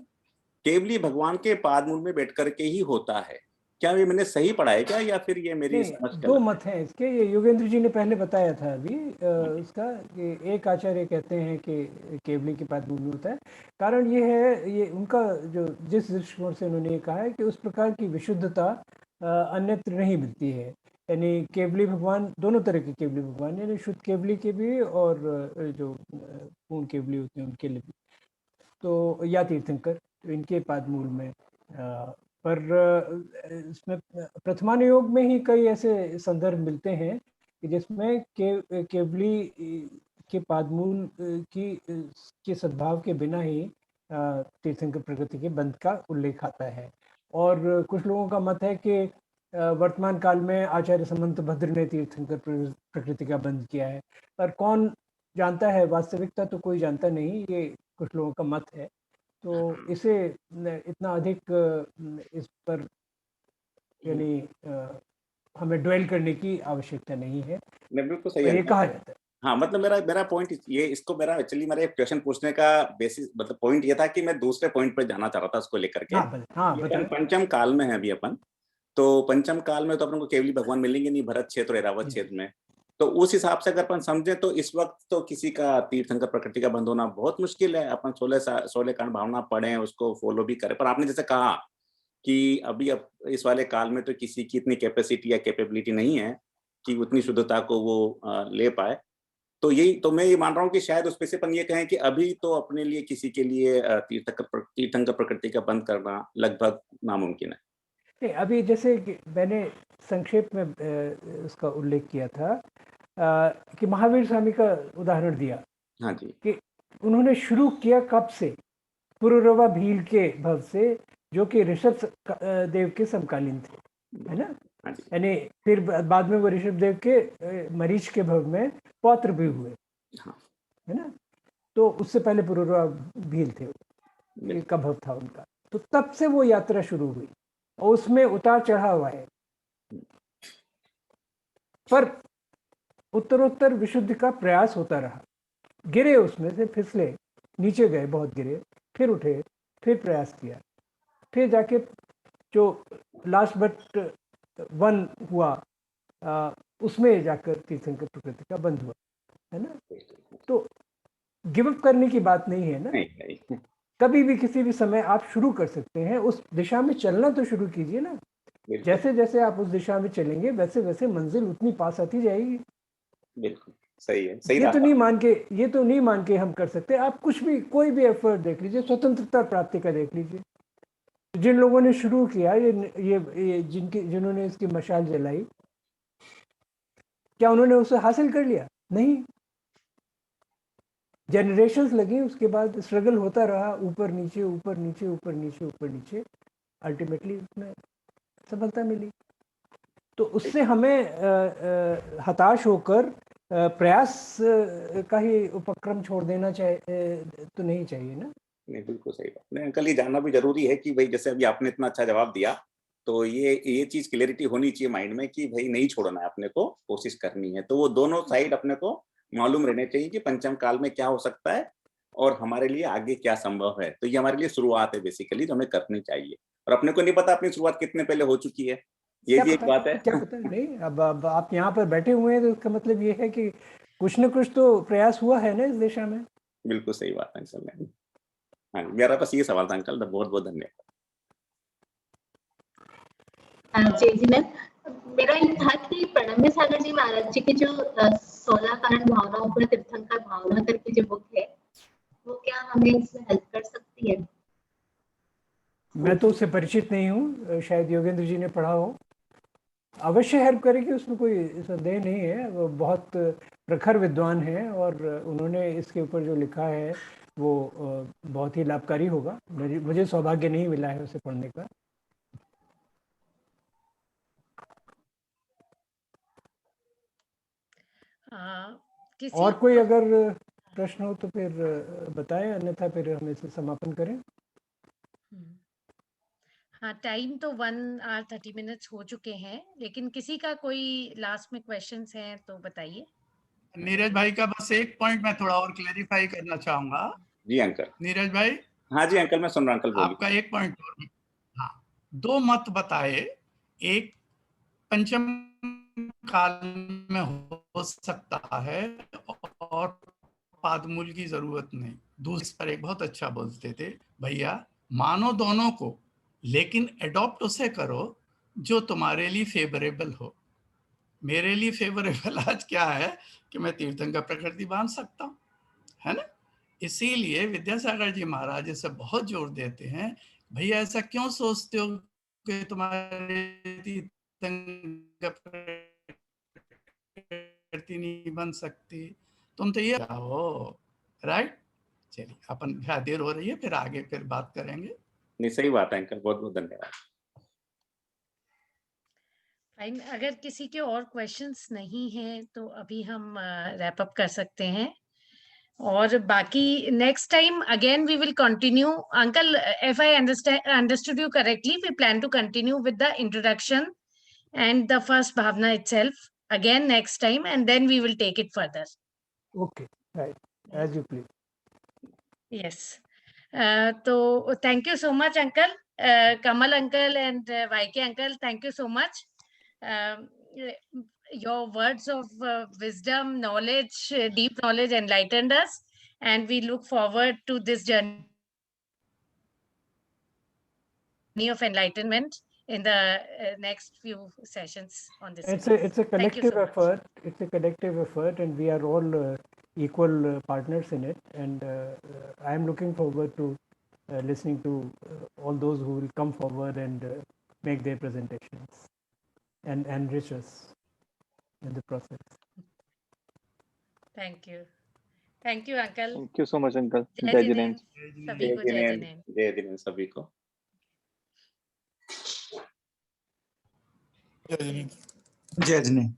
केवली भगवान के पादमूल में बैठ करके ही होता है। क्या ये मैंने सही पढ़ा है क्या, या फिर ये मेरी समझ नहीं, गलत दो है? मत हैं इसके। ये योगेंद्र जी ने पहले बताया था अभी उसका, कि एक आचार्य कहते हैं कि केवली के पादमूल में होता है। कारण ये है, ये उनका जो जिस दृष्टिकोण से उन्होंने ये कहा है कि उस प्रकार की विशुद्धता अन्यत्र नहीं मिलती है। यानी केवली भगवान, दोनों तरह के केवली भगवान, यानी शुद्ध केवली के भी और जो पूर्ण केवली होते हैं उनके लिए भी, तो या तीर्थंकर, तो इनके पादमूल में। पर इसमें प्रथमानुयोग में ही कई ऐसे संदर्भ मिलते हैं कि जिसमें केवली के पादमूल के सद्भाव के बिना ही तीर्थंकर प्रकृति के बंध का उल्लेख आता है। और कुछ लोगों का मत है कि वर्तमान काल में आचार्य समंत भद्र ने तीर्थंकर प्रकृति का बंध किया है, पर कौन जानता है वास्तविकता, तो कोई जानता नहीं। ये कुछ लोगों का मत है, तो इसे इतना अधिक इस पर यानी हमें ड्वेल करने की आवश्यकता नहीं है। मैं बिल्कुल सही ये है। कहा जाता है। हाँ, मतलब मेरा पॉइंट ये, इसको मेरा एक्चुअली मेरा एक क्वेश्चन पूछने का बेसिस, मतलब पॉइंट ये था कि मैं दूसरे पॉइंट पर जाना चाह रहा था उसको लेकर के। हाँ, अपन पंचम काल में है अभी अपन, तो पंचम काल में तो अपन को केवली भगवान मिलेंगे नहीं भरत क्षेत्र और ऐरावत क्षेत्र में। तो उस हिसाब से अगर अपन समझे तो इस वक्त तो किसी का तीर्थंकर प्रकृति का बंध होना बहुत मुश्किल है। अपन 16 कांड भावना पढ़े, उसको फॉलो भी करें। पर आपने जैसे कहा कि अभी अब इस वाले काल में तो किसी की इतनी कैपेसिटी या कैपेबिलिटी नहीं है कि उतनी शुद्धता को वो ले पाए। तो यही तो मैं ये मान रहा हूँ कि शायद उस पे से अपन ये कहें कि अभी तो अपने लिए किसी के लिए तीर्थंकर प्रकृति का बंध करना लगभग नामुमकिन है। नहीं, अभी जैसे कि मैंने संक्षेप में उसका उल्लेख किया था कि महावीर स्वामी का उदाहरण दिया। हाँ जी। कि उन्होंने शुरू किया कब से? पुरुरवा भील के भव से, जो कि ऋषभ देव के समकालीन थे, है ना। यानी फिर बाद में वो ऋषभ देव के मरीच के भव में पौत्र भी हुए, है ना। तो उससे पहले पुरुरवा भील थे, का भव था उनका। तो तब से वो यात्रा शुरू हुई और उसमें उतार चढ़ाव आए, पर उत्तरोत्तर विशुद्धि का प्रयास होता रहा। गिरे, उसमें से फिसले, नीचे गए, बहुत गिरे, फिर उठे, फिर प्रयास किया, फिर जाके जो लास्ट बट वन हुआ उसमें जाकर तीर्थंकर प्रकृति का बंध हुआ, है ना। तो गिव अप करने की बात नहीं है ना। नहीं। कभी भी किसी भी समय आप शुरू कर सकते हैं, उस दिशा में चलना तो शुरू कीजिए ना। जैसे जैसे आप उस दिशा में चलेंगे वैसे वैसे मंजिल उतनी पास आती जाएगी। बिल्कुल। सही है, सही ये तो रास्ता। नहीं मान के हम कर सकते। आप कुछ भी, कोई भी एफर्ट देख लीजिए, स्वतंत्रता प्राप्ति का देख लीजिए, जिन लोगों ने शुरू किया, ये जिन्होंने इसकी मशाल जलाई, क्या उन्होंने उसे हासिल कर लिया? नहीं, जनरेशंस लगी, उसके बाद स्ट्रगल होता रहा, ऊपर नीचे ऊपर नीचे ऊपर नीचे ऊपर नीचे, अल्टीमेटली उसमें सफलता मिली। तो उससे हमें हताश होकर प्रयास का ही उपक्रम छोड़ देना तो नहीं चाहिए ना। नहीं, बिल्कुल सही बात। नहीं अंकल, ये जानना भी जरूरी है कि भाई जैसे अभी आपने इतना अच्छा जवाब दिया, तो ये चीज क्लियरिटी होनी चाहिए माइंड में कि भाई नहीं छोड़ना है, अपने को कोशिश करनी है। तो वो दोनों साइड अपने को मालूम रहने चाहिए कि पंचम काल में क्या हो सकता है और हमारे लिए आगे क्या संभव है। तो ये हमारे लिए शुरुआत है बेसिकली, जो हमें करनी चाहिए। और अपने को नहीं पता अपनी शुरुआत कितने पहले हो चुकी है, ये भी एक बात है। क्या पता नहीं। अब आप यहाँ पर बैठे हुए हैं तो इसका मतलब ये है कि कुछ न कुछ तो प्रयास हुआ है ना इस दिशा में। बिल्कुल सही बात है अंकल। हाँ, मेरा बस ये सवाल था अंकल। बहुत बहुत धन्यवाद। जय जी मैम, मेरा ये था कि प्रणम्य सागर जी महाराज जी की जो 16 कारण भावनाओं पर तीर्थंकर भावना करके जो बुक है, वो क्या हमें इसमें हेल्प कर सकती है? मैं तो उससे परिचित नहीं हूँ, शायद योगेंद्र जी ने पढ़ा हो। अवश्य हेल्प करेगी, उसमें कोई संदेह नहीं है। वो बहुत प्रखर विद्वान हैं और उन्होंने इसके ऊपर जो लिखा है वो बहुत ही लाभकारी होगा। मुझे सौभाग्य नहीं मिला है उसे पढ़ने का। किसी और कोई अगर प्रश्न हो तो फिर बताएं, अन्यथा फिर हम इसे समापन करें। हाँ, टाइम तो 1 hour 30 minutes हो चुके हैं, लेकिन किसी का कोई लास्ट में क्वेश्चंस हैं तो बताइए। नीरज भाई का बस एक पॉइंट मैं थोड़ा और क्लेरिफाई करना चाहूंगा। जी अंकल। नीरज भाई। हाँ जी अंकल, मैं सुन रहा हूं अंकल, बोलिए। आपका एक पॉइंट और। हाँ, 2 मत बताए। एक, पंचम काल में हो सकता है और पादमूल की जरूरत नहीं। दूसरे पर एक बहुत अच्छा बोलते थे, भैया मानो दोनों को, लेकिन एडॉप्ट उसे करो जो तुम्हारे लिए फेवरेबल हो। मेरे लिए फेवरेबल आज क्या है कि मैं तीर्थंकर प्रकृति बांध सकता हूँ, है ना। इसीलिए विद्यासागर जी महाराज इसे बहुत जोर देते हैं, भैया ऐसा क्यों सोचते हो कि तुम्हारे तीर्थंकर प्रकृति नहीं बन सकती, तुम तो ये हो, राइट। चलिए, अपन देर हो रही है, फिर आगे फिर बात करेंगे। नहीं, सही बात है अंकल, बहुत बहुत धन्यवाद। फाइन, अगर किसी के और क्वेश्चंस नहीं हैं तो अभी हम रैप अप कर सकते हैं। और बाकी next time again we will continue. Uncle, if I understood you correctly, we plan to continue with the introduction and the first bhavna itself again next time, and then we will take it further. Okay, right, as you please. Yes. So thank you so much uncle, Kamal uncle and YK uncle, thank you so much. Your words of wisdom, knowledge, deep knowledge enlightened us, and we look forward to this journey of enlightenment in the next few sessions on this. It's a collective effort. It's a collective effort, and we are all equal partners in it. And I am looking forward to listening to all those who will come forward and make their presentations and enrich us in the process. Thank you. Thank you uncle. Thank you so much uncle. जय जिनेंद्र सभी को, जय जिनेंद्र। जय जिनेंद्र सभी को। जय जिनेंद्र। जय जिनेंद्र।